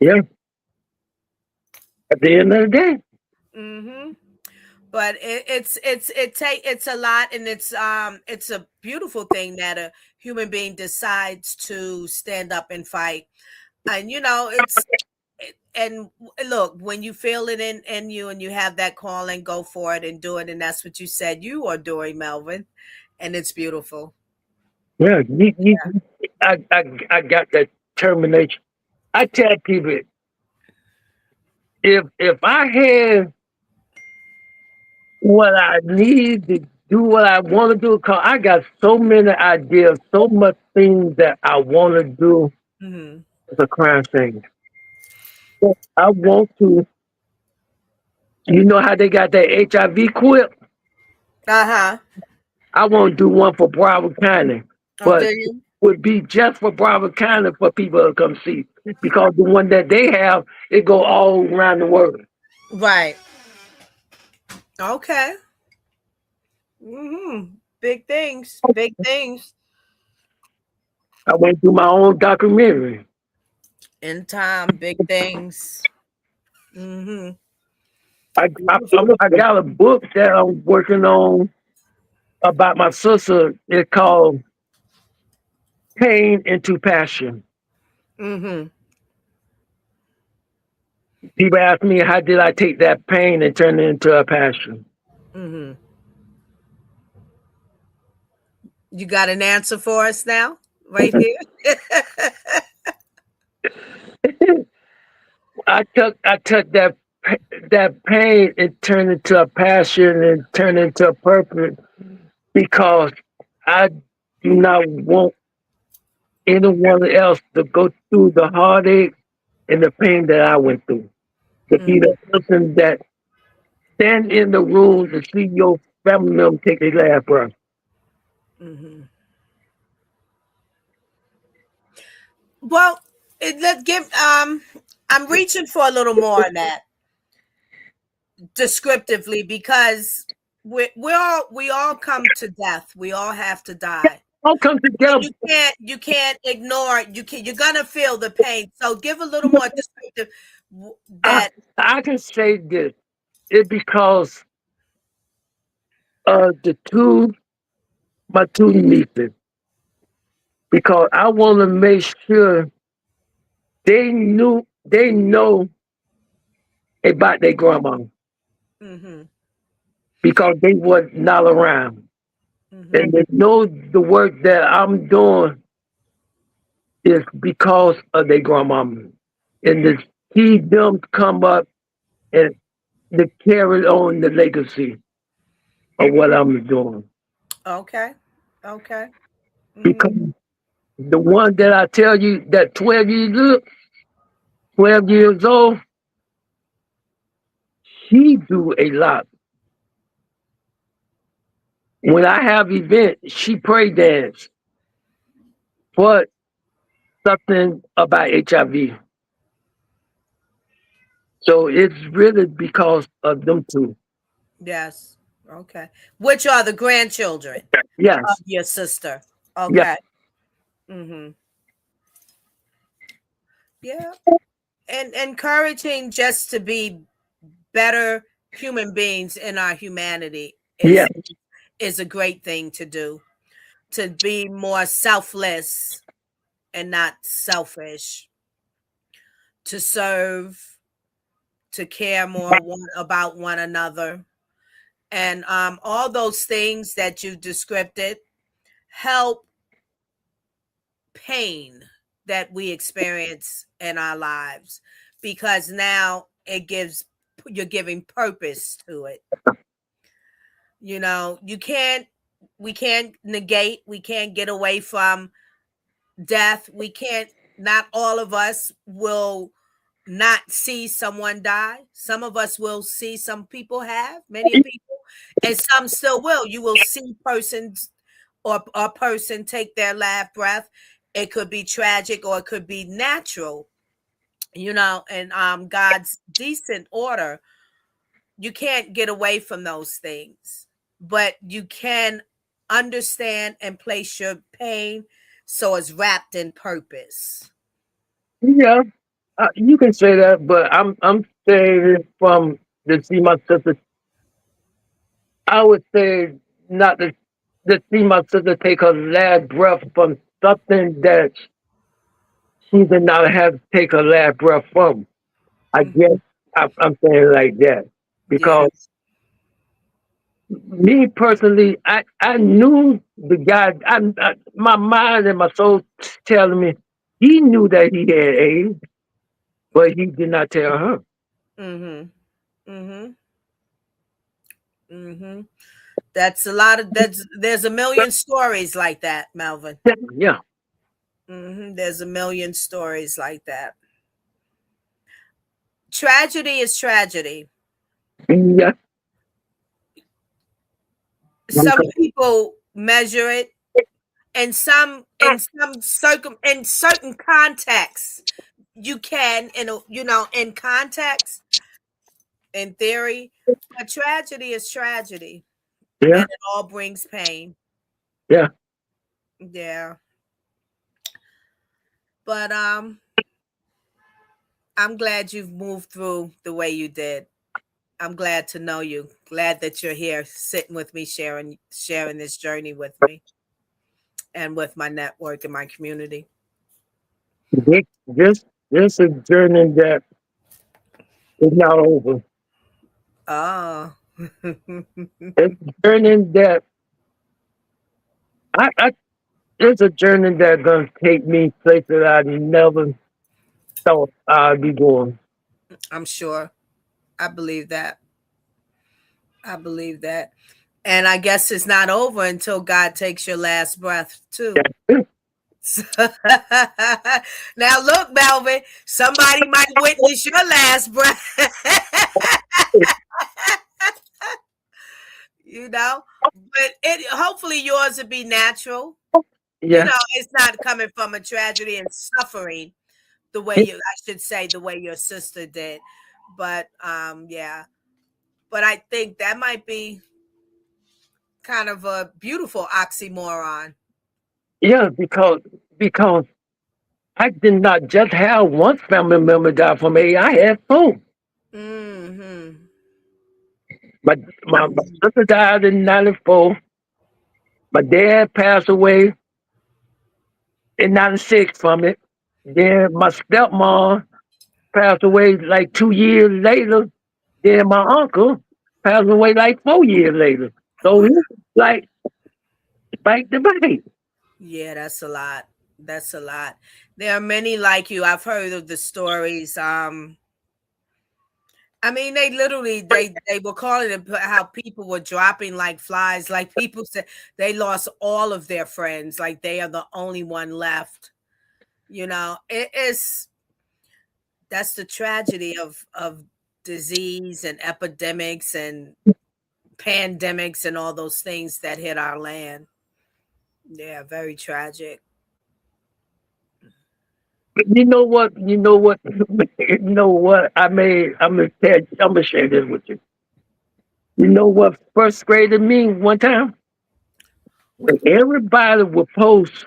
Speaker 2: yeah. At the end of the day,
Speaker 1: Hmm. But it's a lot, and it's a beautiful thing that a human being decides to stand up and fight. And and look, when you feel it in you and you have that calling, go for it and do it. And that's what you said you are doing, Melvin, and it's beautiful.
Speaker 2: yeah. I got that termination. I tell people, if I had what I need to do what I want to do, cause I got so many ideas, so much things that I want to do
Speaker 1: Hmm.
Speaker 2: as a crime thing. I want to, you know how they got that HIV quit?
Speaker 1: Uh-huh.
Speaker 2: I want to do one for Broward County,
Speaker 1: Oh, do
Speaker 2: but
Speaker 1: you?
Speaker 2: would be just for Broward County for people to come see, because the one that they have, it go all around the world.
Speaker 1: Right. Okay. Big things. Big things.
Speaker 2: I went through my own documentary.
Speaker 1: In time, big things. Hmm.
Speaker 2: I got a book that I'm working on about my sister. It's called Pain into Passion.
Speaker 1: Hmm.
Speaker 2: People ask me, how did I take that pain and turn it into a passion?
Speaker 1: Hmm. You got an answer for us now, right here?
Speaker 2: I took that pain and turned it into a passion and turned it into a purpose, because I do not want anyone else to go through the heartache and the pain that I went through. To be the
Speaker 1: Hmm.
Speaker 2: person that stand in the room to see your family member take their last breath.
Speaker 1: Hmm. Well, let's give. I'm reaching for a little more on that descriptively because we all come to death. We all have to die.
Speaker 2: All come
Speaker 1: And
Speaker 2: together.
Speaker 1: you can't ignore. You're gonna feel the pain. So give a little more descriptive.
Speaker 2: I,
Speaker 1: That.
Speaker 2: I can say this. It's because of my two nieces. Because I want to make sure they know about their grandma,
Speaker 1: Hmm.
Speaker 2: because they were not around.
Speaker 1: Hmm.
Speaker 2: And they know the work that I'm doing is because of their grandmama. And to see them come up and to carry on the legacy of what I'm doing.
Speaker 1: Okay. Okay. Hmm.
Speaker 2: Because the one that I tell you that 12 years old, she do a lot. When I have events, she pray dance for something about HIV. So it's really because of them two.
Speaker 1: Yes. Okay. Which are the grandchildren of
Speaker 2: Yes,
Speaker 1: your sister?
Speaker 2: yes,
Speaker 1: Okay. Hmm. Yeah. And encouraging just to be better human beings in our humanity
Speaker 2: yes.
Speaker 1: is a great thing to do. To be more selfless and not selfish. To serve, to care more about one another, and all those things that you described it help pain that we experience in our lives because now you're giving purpose to it. You can't we can't negate, we can't get away from death. We can't Not all of us will not see someone die. Some of us will see, some people have, many of people, and some still will. You will see persons or a person take their last breath. It could be tragic or it could be natural, and God's decent order. You can't get away from those things, but you can understand and place your pain so it's wrapped in purpose.
Speaker 2: Yeah, you can say that, but I'm saying it from to see my sister. I would say not to see my sister take her last breath from something that she did not have to take her last breath from. I guess
Speaker 1: Mhm.
Speaker 2: I'm saying it like that because
Speaker 1: Yes.
Speaker 2: me personally, I knew the guy. My mind and my soul telling me he knew that he had AIDS, but he did not tell her.
Speaker 1: Mhm. Mhm. Mhm. That's a lot of that's there's a million stories like that, Melvin.
Speaker 2: Yeah,
Speaker 1: There's a million stories like that. Tragedy is tragedy.
Speaker 2: yeah,
Speaker 1: Some people measure it, and in certain contexts you can, in context, in theory, but tragedy is tragedy, and
Speaker 2: yeah,
Speaker 1: it all brings pain.
Speaker 2: yeah.
Speaker 1: Yeah, but I'm glad you've moved through the way you did. I'm glad to know you. Glad that you're here sitting with me, sharing this journey with me and with my network and my community.
Speaker 2: This is a journey that is not over.
Speaker 1: Oh.
Speaker 2: It's a journey that I it's a journey that's gonna take me places I never thought I'd be going.
Speaker 1: I'm sure. I believe that. I believe that. And I guess it's not over until God takes your last breath, too. Now, look, Melvin, somebody might witness your last breath. But it hopefully yours would be natural.
Speaker 2: Yeah,
Speaker 1: It's not coming from a tragedy and suffering I should say, the way your sister did. But yeah. But I think that might be kind of a beautiful oxymoron.
Speaker 2: yeah, because I did not just have one family member die from AIDS. I had four.
Speaker 1: Hmm.
Speaker 2: My my sister died in '94. My dad passed away in '96 from it. Then my stepmom passed away like 2 years later. Then my uncle passed away like 4 years later. So
Speaker 1: Wow.
Speaker 2: he was like back to back.
Speaker 1: Yeah, that's a lot. That's a lot. There are many like you. I've heard of the stories. I mean, they literally they were calling it how people were dropping like flies. Like people said, they lost all of their friends. Like they are the only one left. It is that's the tragedy of disease and epidemics and pandemics and all those things that hit our land. Yeah, very tragic.
Speaker 2: You know what? You know what? You know what? I'm gonna share this with you. You know what first graded me one time? When everybody would post,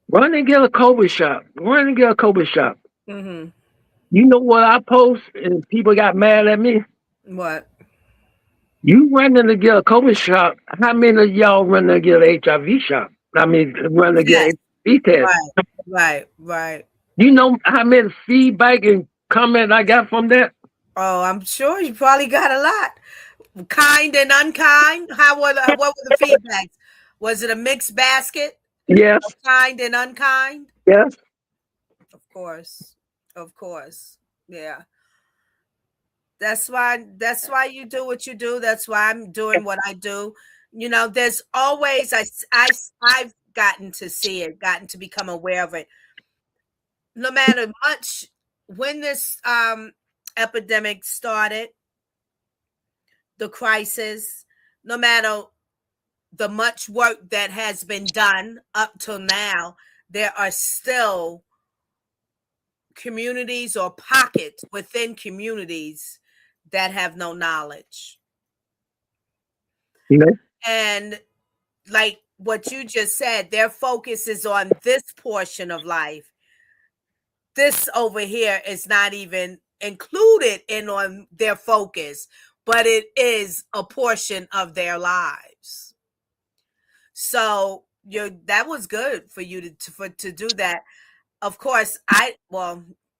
Speaker 2: run and get a COVID shot, run and get a COVID shot.
Speaker 1: Hmm.
Speaker 2: You know what I post and people got mad at me?
Speaker 1: What?
Speaker 2: You running to get a COVID shot. How many of y'all running to get an HIV shot? I mean, running to get
Speaker 1: Yes.
Speaker 2: an HIV test.
Speaker 1: Right. Right. Right.
Speaker 2: You know how many feedback and comment I got from that?
Speaker 1: Oh, I'm sure you probably got a lot. Kind and unkind. What were the feedbacks? Was it a mixed basket of
Speaker 2: Yes,
Speaker 1: kind and unkind?
Speaker 2: yes.
Speaker 1: Of course. Of course. Yeah. That's why you do what you do. That's why I'm doing what I do. There's always I've gotten to see it, gotten to become aware of it. No matter much. when this epidemic started, the crisis, no matter the much work that has been done up till now, there are still communities or pockets within communities that have no knowledge.
Speaker 2: You know?
Speaker 1: And like what you just said, their focus is on this portion of life. This over here is not even included in on their focus, but it is a portion of their lives. So that was good for you to do that. Of course, I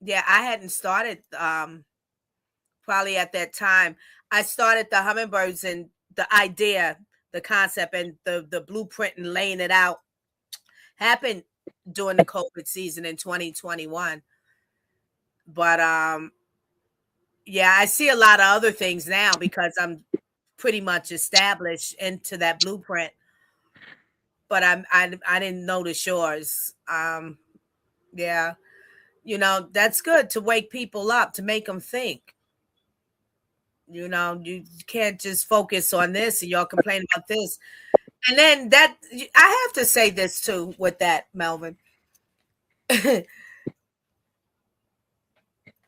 Speaker 1: hadn't started probably at that time. I started the hummingbirds and the idea, the concept, and the blueprint and laying it out happened during the COVID season in 2021. But yeah, I see a lot of other things now because I'm pretty much established into that blueprint. But I didn't notice yours. Yeah, that's good to wake people up, to make them think. You can't just focus on this and y'all complain about this. And then I have to say this too with that, Melvin. And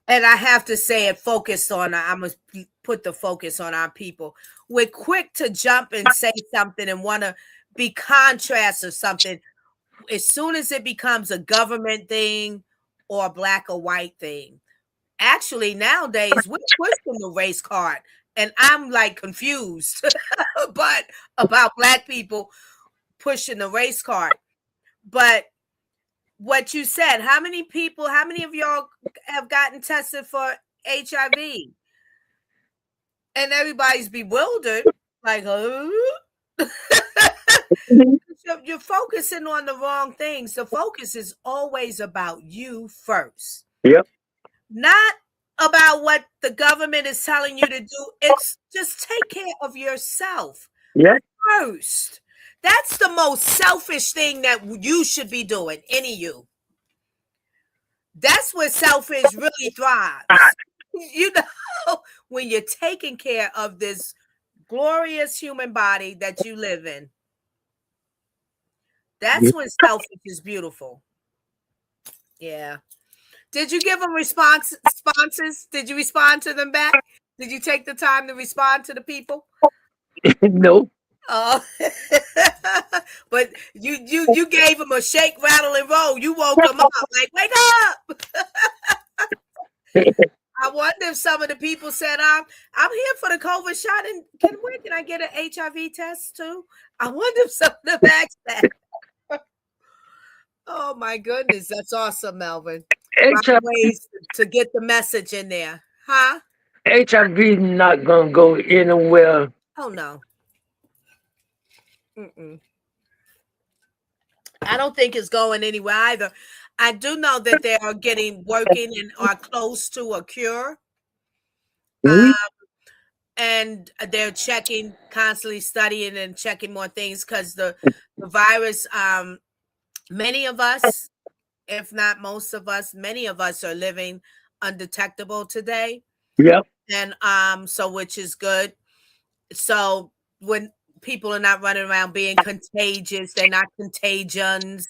Speaker 1: I have to say it focused on, I'm going to put the focus on our people. We're quick to jump and say something and want to be contrast or something. As soon as it becomes a government thing or a black or white thing. Actually, nowadays, we're pushing the race card. And I'm like confused, but about black people pushing the race card. But what you said, how many of y'all have gotten tested for HIV? And everybody's bewildered, like,
Speaker 2: Mhm.
Speaker 1: you're focusing on the wrong things. The focus is always about you first,
Speaker 2: Yep.
Speaker 1: not about what the government is telling you to do. It's just take care of yourself
Speaker 2: Yeah.
Speaker 1: first. That's the most selfish thing that you should be doing, any of you. That's where selfish really thrives. You know, when you're taking care of this glorious human body that you live in, that's when selfish is beautiful. Yeah. Did you give them responses? Did you respond to them back? Did you take the time to respond to the people?
Speaker 2: No.
Speaker 1: Oh, but you gave them a shake, rattle, and roll. You woke them up like, wake up. I wonder if some of the people said, I'm here for the COVID shot, and where can I get an HIV test too? I wonder if some of them asked that. Oh my goodness, that's awesome, Melvin. Find
Speaker 2: HIV,
Speaker 1: ways to get the message in there, huh?
Speaker 2: HIV not gonna go anywhere.
Speaker 1: Oh no. Mm-mm. I don't think it's going anywhere either. I do know that they are working and are close to a cure.
Speaker 2: Mhm.
Speaker 1: And they're checking, constantly studying and checking more things because the virus, many of us, if not most of us, many of us are living undetectable today.
Speaker 2: Yep.
Speaker 1: And so which is good. So when people are not running around being contagious, they're not contagions,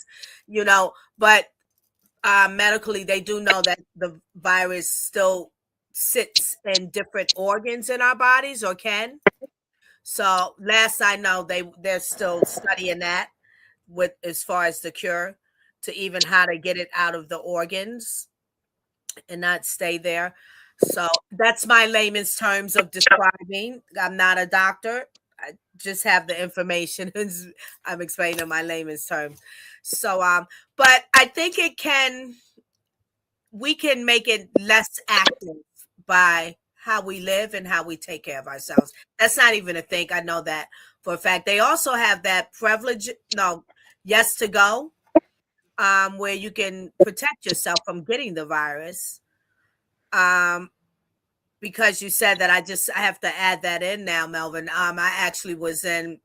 Speaker 1: but medically they do know that the virus still sits in different organs in our bodies, or can. So last I know, they're still studying that with as far as the cure, to even how to get it out of the organs and not stay there. So that's my layman's terms of describing. I'm not a doctor. I just have the information. I'm explaining my layman's terms. So but I think we can make it less active by how we live and how we take care of ourselves. That's not even a thing. I know that for a fact. They also have that privilege, no, yes to go, where you can protect yourself from getting the virus. Um, because you said that, I have to add that in now, Melvin. I actually was in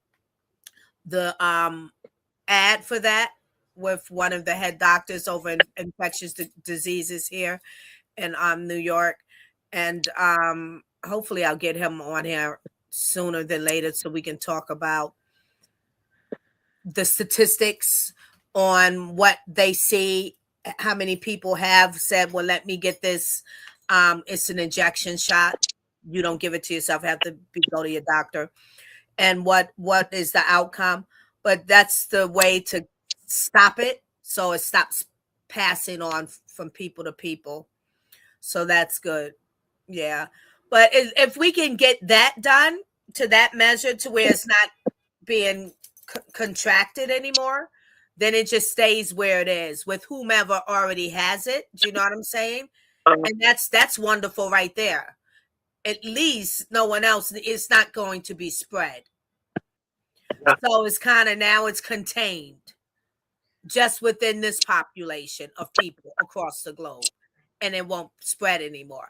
Speaker 1: the ad for that with one of the head doctors over in infectious diseases here. in New York, and hopefully I'll get him on here sooner than later so we can talk about the statistics on what they see, how many people have said, well, let me get this. It's an injection shot. You don't give it to yourself, have to go to your doctor. And what is the outcome? But that's the way to stop it, so it stops passing on from people to people. So that's good. Yeah. But if we can get that done to that measure to where it's not being contracted anymore, then it just stays where it is with whomever already has it. Do you know what I'm saying? And that's wonderful right there. At least no one else, it's not going to be spread. So it's kind of now it's contained just within this population of people across the globe, and it won't spread anymore.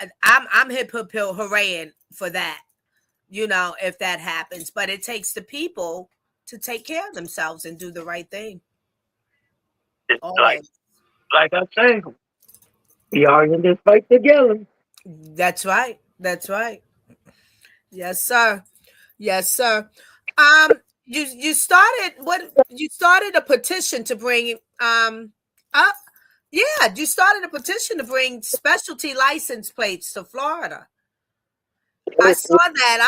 Speaker 1: And I'm hip hip hooraying for that. If that happens, but it takes the people to take care of themselves and do the right thing.
Speaker 2: like
Speaker 1: Always.
Speaker 2: like I say, we are in this fight together.
Speaker 1: That's right. That's right. Yes, sir. Yes, sir. You started what? You started a petition to bring up. Yeah, you started a petition to bring specialty license plates to Florida. I
Speaker 2: With
Speaker 1: saw that.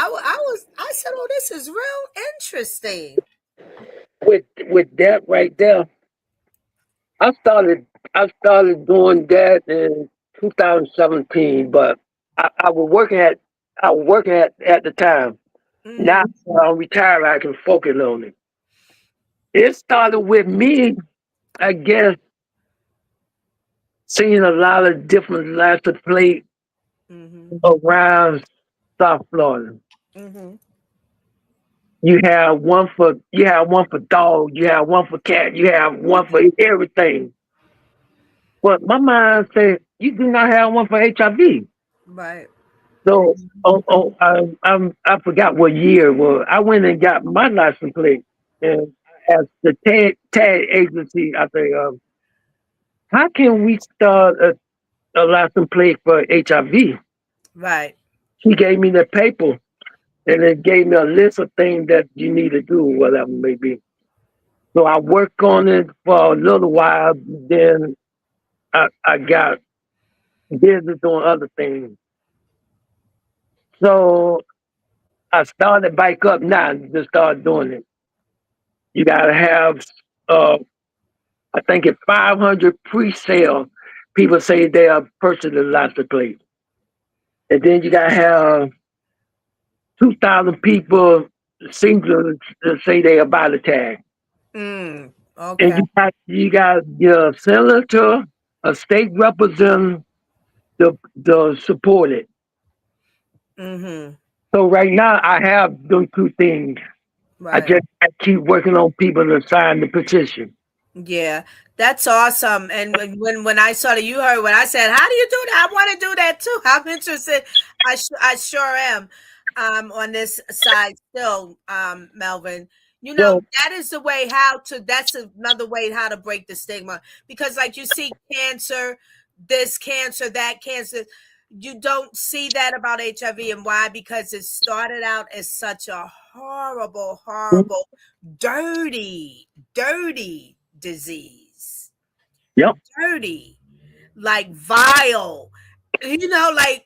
Speaker 1: I said, "Oh, this is real interesting."
Speaker 2: with that right there, I started I started doing that in 2017, but I was working at the time. Now
Speaker 1: Mhm.
Speaker 2: I'm retired, I can focus on it. It started with me, I guess, seeing a lot of different license plate
Speaker 1: Mhm.
Speaker 2: around South Florida.
Speaker 1: Mhm.
Speaker 2: You have one for dog, you have one for cat, you have one for everything. But my mind said you do not have one for HIV.
Speaker 1: Right.
Speaker 2: So I forgot what year it was. I went and got my license plate, and as the tag agency, I say, how can we start a license plate for HIV?
Speaker 1: Right.
Speaker 2: She gave me the paper, and it gave me a list of things that you need to do, whatever it may be. So I worked on it for a little while. Then I got busy doing other things. So I started back up now to start doing it. You gotta have, uh, I think it's 500 pre-sale. People say they are purchasing license plate, and then you gotta have 2,000 people singular to say they are buy the tag, and
Speaker 1: Okay.
Speaker 2: you got your senator, a state representative to support it.
Speaker 1: Mhm.
Speaker 2: So right now I have those two things.
Speaker 1: Right.
Speaker 2: I keep working on people to sign the petition.
Speaker 1: Yeah, that's awesome. And when I saw that, you heard when I said, "How do you do that?" I want to do that too. I'm interested. I sure am. On this side still, Melvin.
Speaker 2: So
Speaker 1: That is the way how to. That's another way how to break the stigma, because like you see cancer, this cancer, that cancer. You don't see that about HIV, and why? Because it started out as such a horrible, horrible, dirty disease.
Speaker 2: yep.
Speaker 1: Dirty, like vile. Like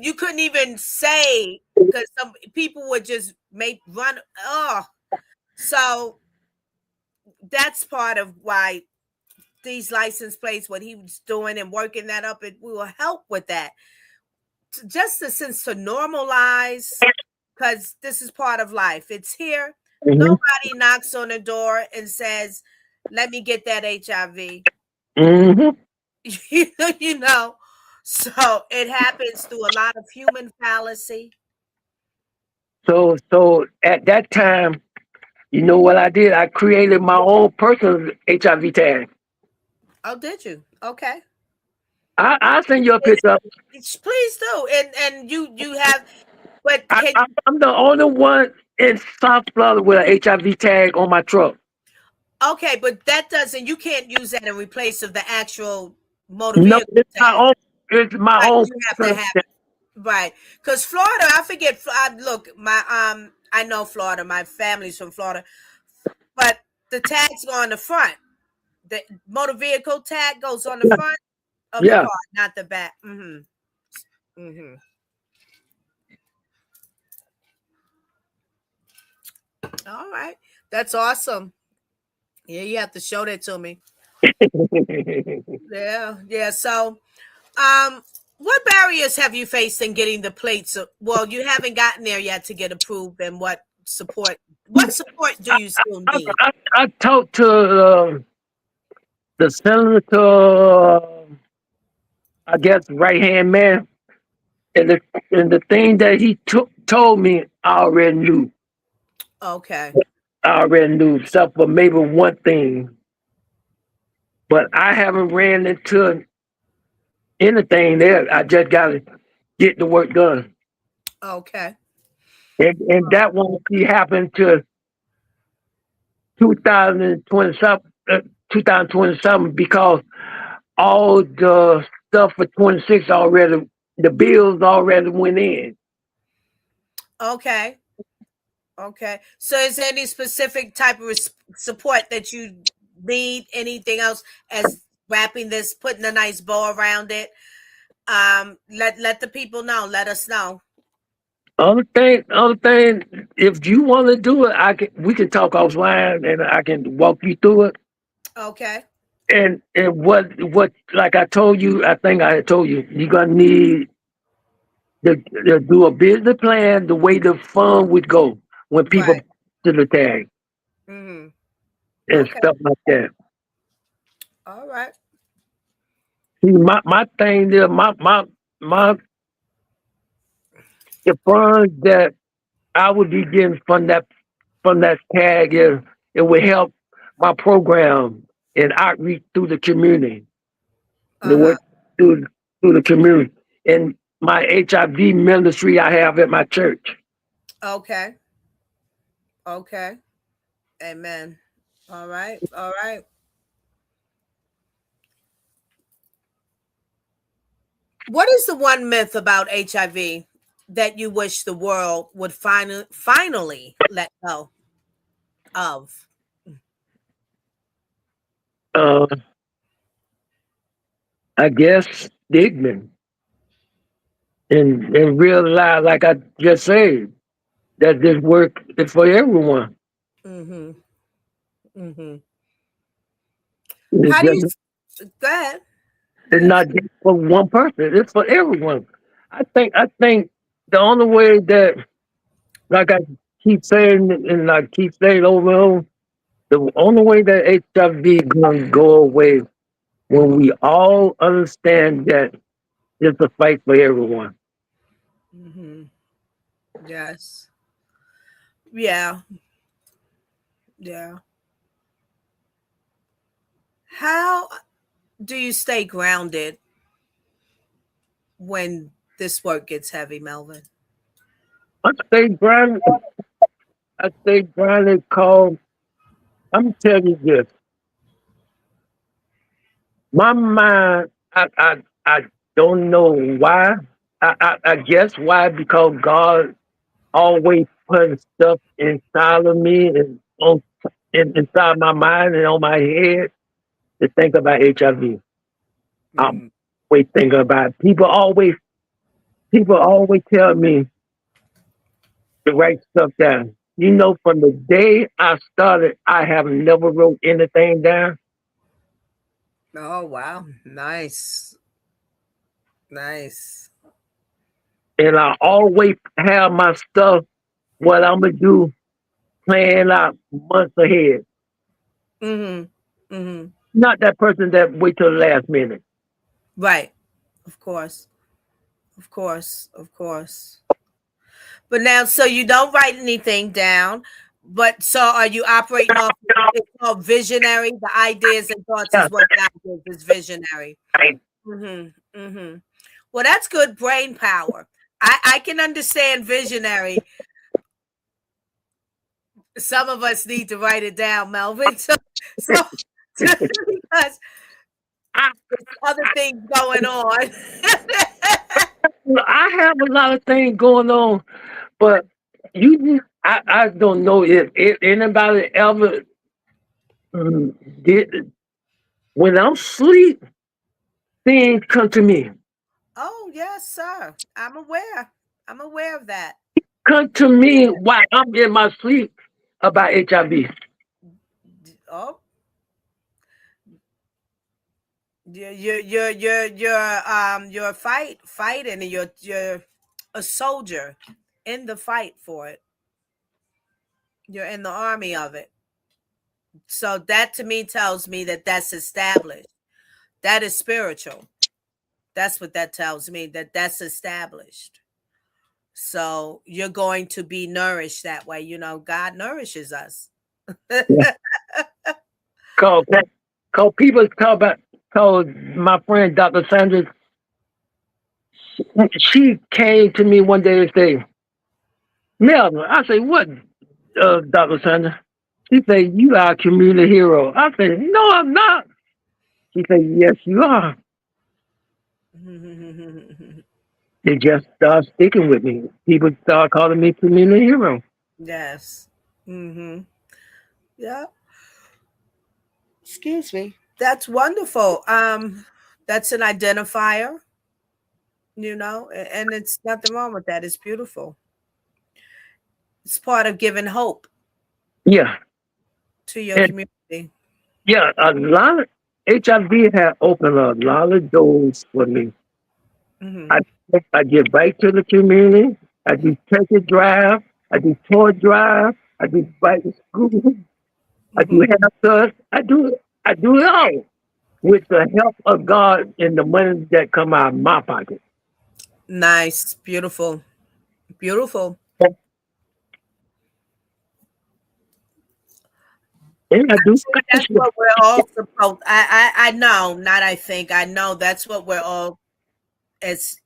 Speaker 1: you couldn't even say, because some people would just make run. Oh, so that's part of why these license plates, what he was doing and working that up, it will help with that. Just a sense to normalize, because this is part of life. It's here.
Speaker 2: Hmm.
Speaker 1: Nobody knocks on the door and says, "Let me get that HIV."
Speaker 2: Hmm.
Speaker 1: you know. So it happens through a lot of human fallacy.
Speaker 2: So at that time, you know what I did? I created my own personal HIV tag.
Speaker 1: Oh, did you? Okay.
Speaker 2: I'll send you a picture.
Speaker 1: Please do. And you have, but
Speaker 2: I'm the only one in South Florida with an HIV tag on my truck.
Speaker 1: okay, but that doesn't, you can't use that in replace of the actual. motor
Speaker 2: No,
Speaker 1: vehicle
Speaker 2: it's my
Speaker 1: tag.
Speaker 2: own. It's my
Speaker 1: Right,
Speaker 2: own.
Speaker 1: you have to
Speaker 2: personal
Speaker 1: have
Speaker 2: thing.
Speaker 1: it. Right, because Florida, I forget. Look, my I know Florida. My family's from Florida, but the tags go on the front. The motor vehicle tag goes on the
Speaker 2: Yeah,
Speaker 1: front of the
Speaker 2: yeah.
Speaker 1: car, not the back. Hmm. All right, that's awesome. Yeah, you have to show that to me. Yeah, yeah. So, um, what barriers have you faced in getting the plates? Well, you haven't gotten there yet to get approved, and what support? What support do
Speaker 2: I,
Speaker 1: you still
Speaker 2: I,
Speaker 1: need?
Speaker 2: I talked to the senator, I guess, right hand man, and the thing that he told me, I already knew.
Speaker 1: Okay,
Speaker 2: I already knew, except for maybe one thing, but I haven't ran into anything there. I just got to get the work done,
Speaker 1: okay,
Speaker 2: and that won't be happen to 2027, 2027 because all the stuff for 26 already, the bills already went in.
Speaker 1: okay, okay. So, is there any specific type of support that you need? Anything else as wrapping this, putting a nice bow around it? Let the people know. Let us know.
Speaker 2: Other thing, if you want to do it, we can talk offline and I can walk you through it.
Speaker 1: Okay,
Speaker 2: And what like I told you, I think I had told you, you're gonna need to do a business plan the way the fund would go when people
Speaker 1: right.
Speaker 2: to the tag
Speaker 1: Mm-hmm.
Speaker 2: and
Speaker 1: Okay.
Speaker 2: stuff like that.
Speaker 1: All right.
Speaker 2: See, my thing there, my the funds that I would be getting from that tag is it would help my program and outreach through the community. The
Speaker 1: Uh-huh.
Speaker 2: work through the community and my HIV ministry I have at my church.
Speaker 1: Okay. Okay. Amen. All right. All right. What is the one myth about HIV that you wish the world would finally let go of?
Speaker 2: Uh, I guess stigma and realize, like I just said, that this work is for everyone.
Speaker 1: Mm-hmm. Mm-hmm.
Speaker 2: It's
Speaker 1: How do you
Speaker 2: just
Speaker 1: go ahead?
Speaker 2: it's
Speaker 1: Yes.
Speaker 2: not just for one person. It's for everyone. I think the only way that, like I keep saying and I keep saying over and over, the only way that HIV gonna go away when we all understand that it's a fight for everyone.
Speaker 1: Mm-hmm. Yes. Yeah. Yeah. How do you stay grounded when this work gets heavy, Melvin?
Speaker 2: I stay grinding. I stay grinding. Called. I'm telling you this. My mind. I don't know why. I guess why because God always put stuff inside of me and inside my mind and on my head to think about HIV. I'm
Speaker 1: Mm.
Speaker 2: always thinking about it. People always tell me to write stuff down. You know, from the day I started, I have never wrote anything down,
Speaker 1: Oh wow. Nice. Nice.
Speaker 2: and I always have my stuff. What I'm gonna do, planned out months ahead.
Speaker 1: Mm-hmm. Mm-hmm.
Speaker 2: Not that person that wait till the last minute.
Speaker 1: Right. Of course. Of course. Of course. But now, so you don't write anything down, but so are you operating off? It's called visionary. The ideas and thoughts
Speaker 2: Yeah,
Speaker 1: is what God gives is visionary.
Speaker 2: right.
Speaker 1: Mm-hmm. Mm-hmm. Well, that's good brain power. I can understand visionary. Some of us need to write it down, Melvin. So because Other things going on.
Speaker 2: I have a lot of things going on, but I don't know if anybody ever did when I'm asleep, things come to me.
Speaker 1: Oh, yes, sir. I'm aware. I'm aware of that.
Speaker 2: Come to me while I'm in my sleep about HIV.
Speaker 1: Oh, you're fighting, and you're a soldier in the fight for it. You're in the army of it. So that to me tells me that that's established. That is spiritual. That's what that tells me, that that's established. So you're going to be nourished that way. God nourishes us.
Speaker 2: Cause that, cause people talk about, cause my friend Dr. Sanders, she came to me one day and say, Melvin, I say, what, Dr. Sanders? She said, you are a community hero. I said, no, I'm not. She said, yes, you are. They just start sticking with me. People start calling me community hero.
Speaker 1: Yes. Hmm. Yeah. Excuse me. That's wonderful. That's an identifier, and it's nothing wrong with that. It's beautiful. It's part of giving hope
Speaker 2: Yeah.
Speaker 1: to your
Speaker 2: And
Speaker 1: community.
Speaker 2: yeah, a lot of HIV has opened a lot of doors for me.
Speaker 1: Hmm.
Speaker 2: I I get back to the community. I do turkey drive. I do toy drive. I do bike to school. I do
Speaker 1: Hmm.
Speaker 2: haircuts. I do it all with the help of God and the money that come out of my pocket.
Speaker 1: Nice. Beautiful. Beautiful.
Speaker 2: And I
Speaker 1: I
Speaker 2: do
Speaker 1: think that's
Speaker 2: scholarship.
Speaker 1: what we're all supposed. I know. Not. I think. I know. That's what we're all, as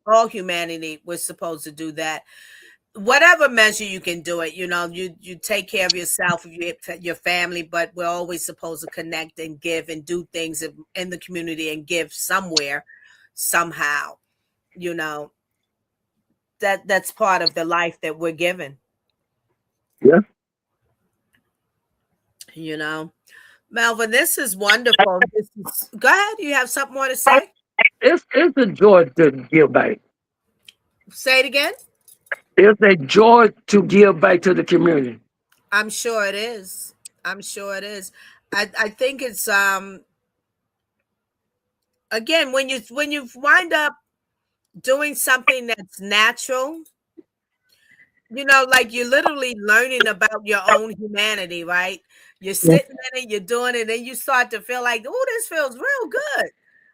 Speaker 1: all humanity, we're supposed to do that. Whatever measure you can do it, you take care of yourself, your family, but we're always supposed to connect and give and do things in the community and give somewhere, somehow. You know that's part of the life that we're given.
Speaker 2: Yeah.
Speaker 1: You know, Melvin, this is wonderful. Go ahead. You have something more to say?
Speaker 2: It's a joy to give back.
Speaker 1: Say it again.
Speaker 2: It's a joy to give back to the community.
Speaker 1: I'm sure it is. I'm sure it is. I think it's again, when you wind up doing something that's natural, like you're literally learning about your own humanity, right? You're sitting in it, you're doing it, and then you start to feel like, oh, this feels real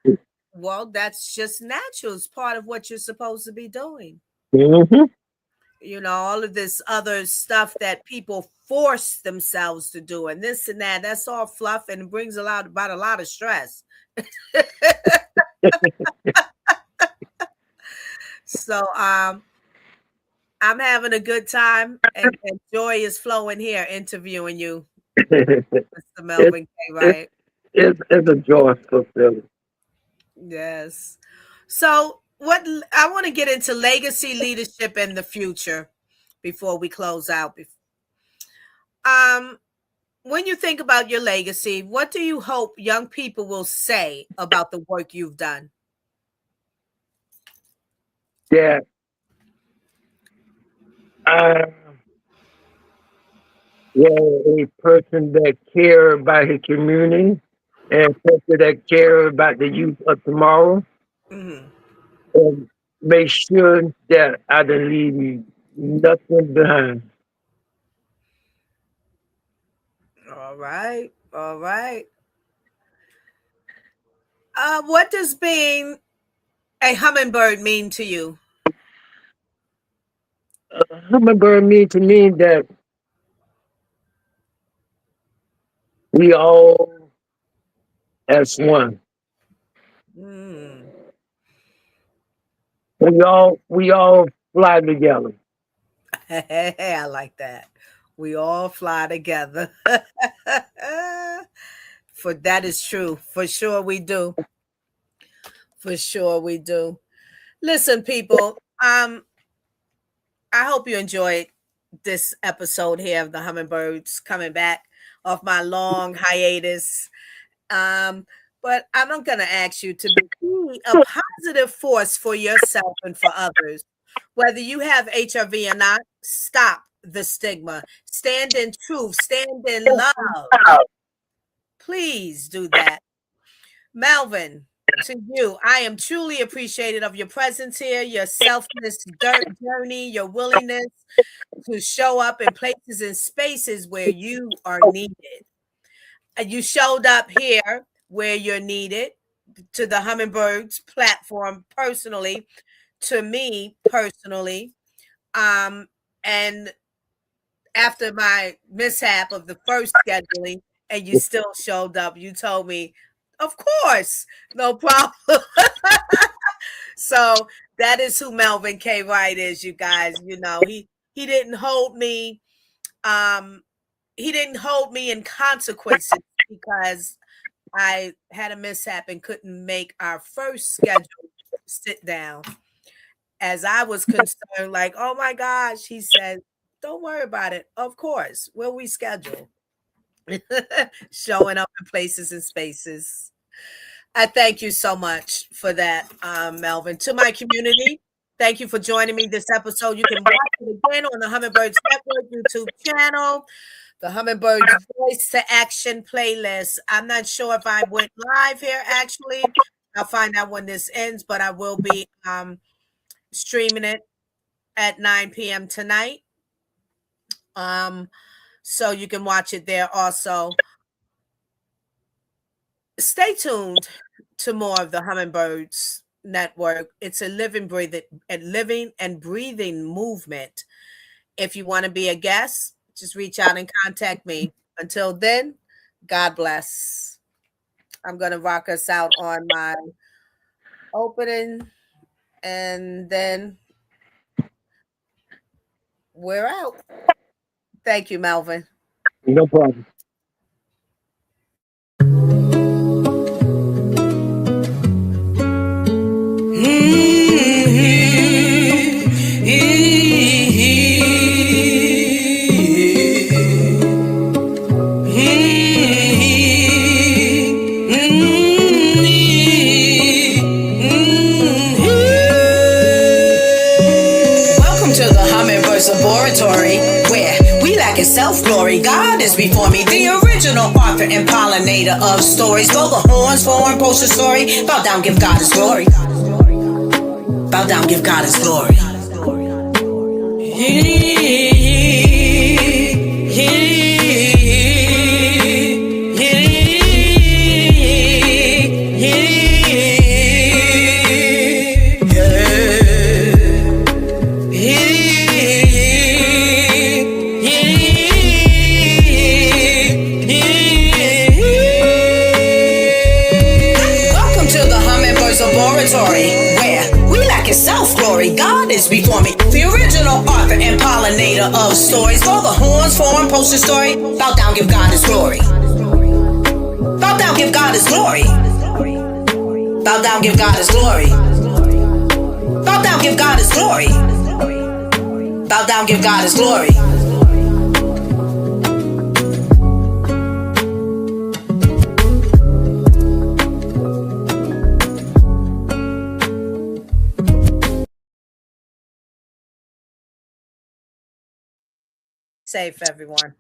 Speaker 1: good. Well, that's just natural. It's part of what you're supposed to be doing.
Speaker 2: Mm-hmm.
Speaker 1: All of this other stuff that people force themselves to do, and this and that, that's all fluff and brings about a lot of stress. So I'm having a good time, and joy is flowing here interviewing you, Mr.
Speaker 2: it's,
Speaker 1: Melvin K.
Speaker 2: it's,
Speaker 1: Wright.
Speaker 2: it's a joy fulfilling.
Speaker 1: Yes. So what I want to get into legacy leadership in the future before we close out. Um, when you think about your legacy, what do you hope young people will say about the work you've done?
Speaker 2: That I was a person that care about his community and a person that care about the youth of tomorrow
Speaker 1: Hmm.
Speaker 2: and make sure that I didn't leave nothing behind.
Speaker 1: All right. All right. What does being a hummingbird mean to you?
Speaker 2: Hummingbird mean to me that we all as one.
Speaker 1: Mm.
Speaker 2: We all fly together.
Speaker 1: Hey, I like that. We all fly together. For that is true. For sure we do. For sure we do. Listen, people, I hope you enjoyed this episode here of the Hummingbirds coming back off my long hiatus. Um, but I'm going to ask you to be a positive force for yourself and for others. Whether you have HIV or not, stop the stigma. Stand in truth, stand in love. Please do that. Melvin, to you, I am truly appreciative of your presence here, your selfless journey, your willingness to show up in places and spaces where you are needed. And you showed up here where you're needed to the Hummingbirds platform personally, to me personally. And after my mishap of the first scheduling, and you still showed up, you told me, of course, no problem. So that is who Melvin K. Wright is, you guys. You know, he didn't hold me he didn't hold me in consequences because I had a mishap and couldn't make our first scheduled sit down. As I was concerned, like, oh my gosh, he said, don't worry about it. Of course, we'll reschedule. Showing up in places and spaces. I thank you so much for that, Melvin. To my community, thank you for joining me this episode. You can watch it again on the Hummingbirds Network YouTube channel, the Hummingbirds Voice to Action playlist. I'm not sure if I went live here, actually. I'll find out when this ends, but I will be streaming it at 9 p.m. tonight. So you can watch it there also. Stay tuned to more of the Hummingbirds Network. It's a living and breathing movement. If you want to be a guest, just reach out and contact me. Until then, God bless. I'm going to rock us out on my opening, and then we're out. Thank you, Melvin.
Speaker 2: No problem.
Speaker 3: Laboratory, where we lack in self-glory. God is before me, the original author and pollinator of stories. Blow the horns for and post a story. Bow down, give God his glory. Bow down, give God his glory. Where we lack in self-glory. God is before me, the original author and pollinator of stories. Blow the horns for and post a story. Bow down, give God his glory. Bow down, give God his glory. Bow down, give God his glory. Bow down, give God his glory. Bow down, give God his glory.
Speaker 1: Safe, everyone.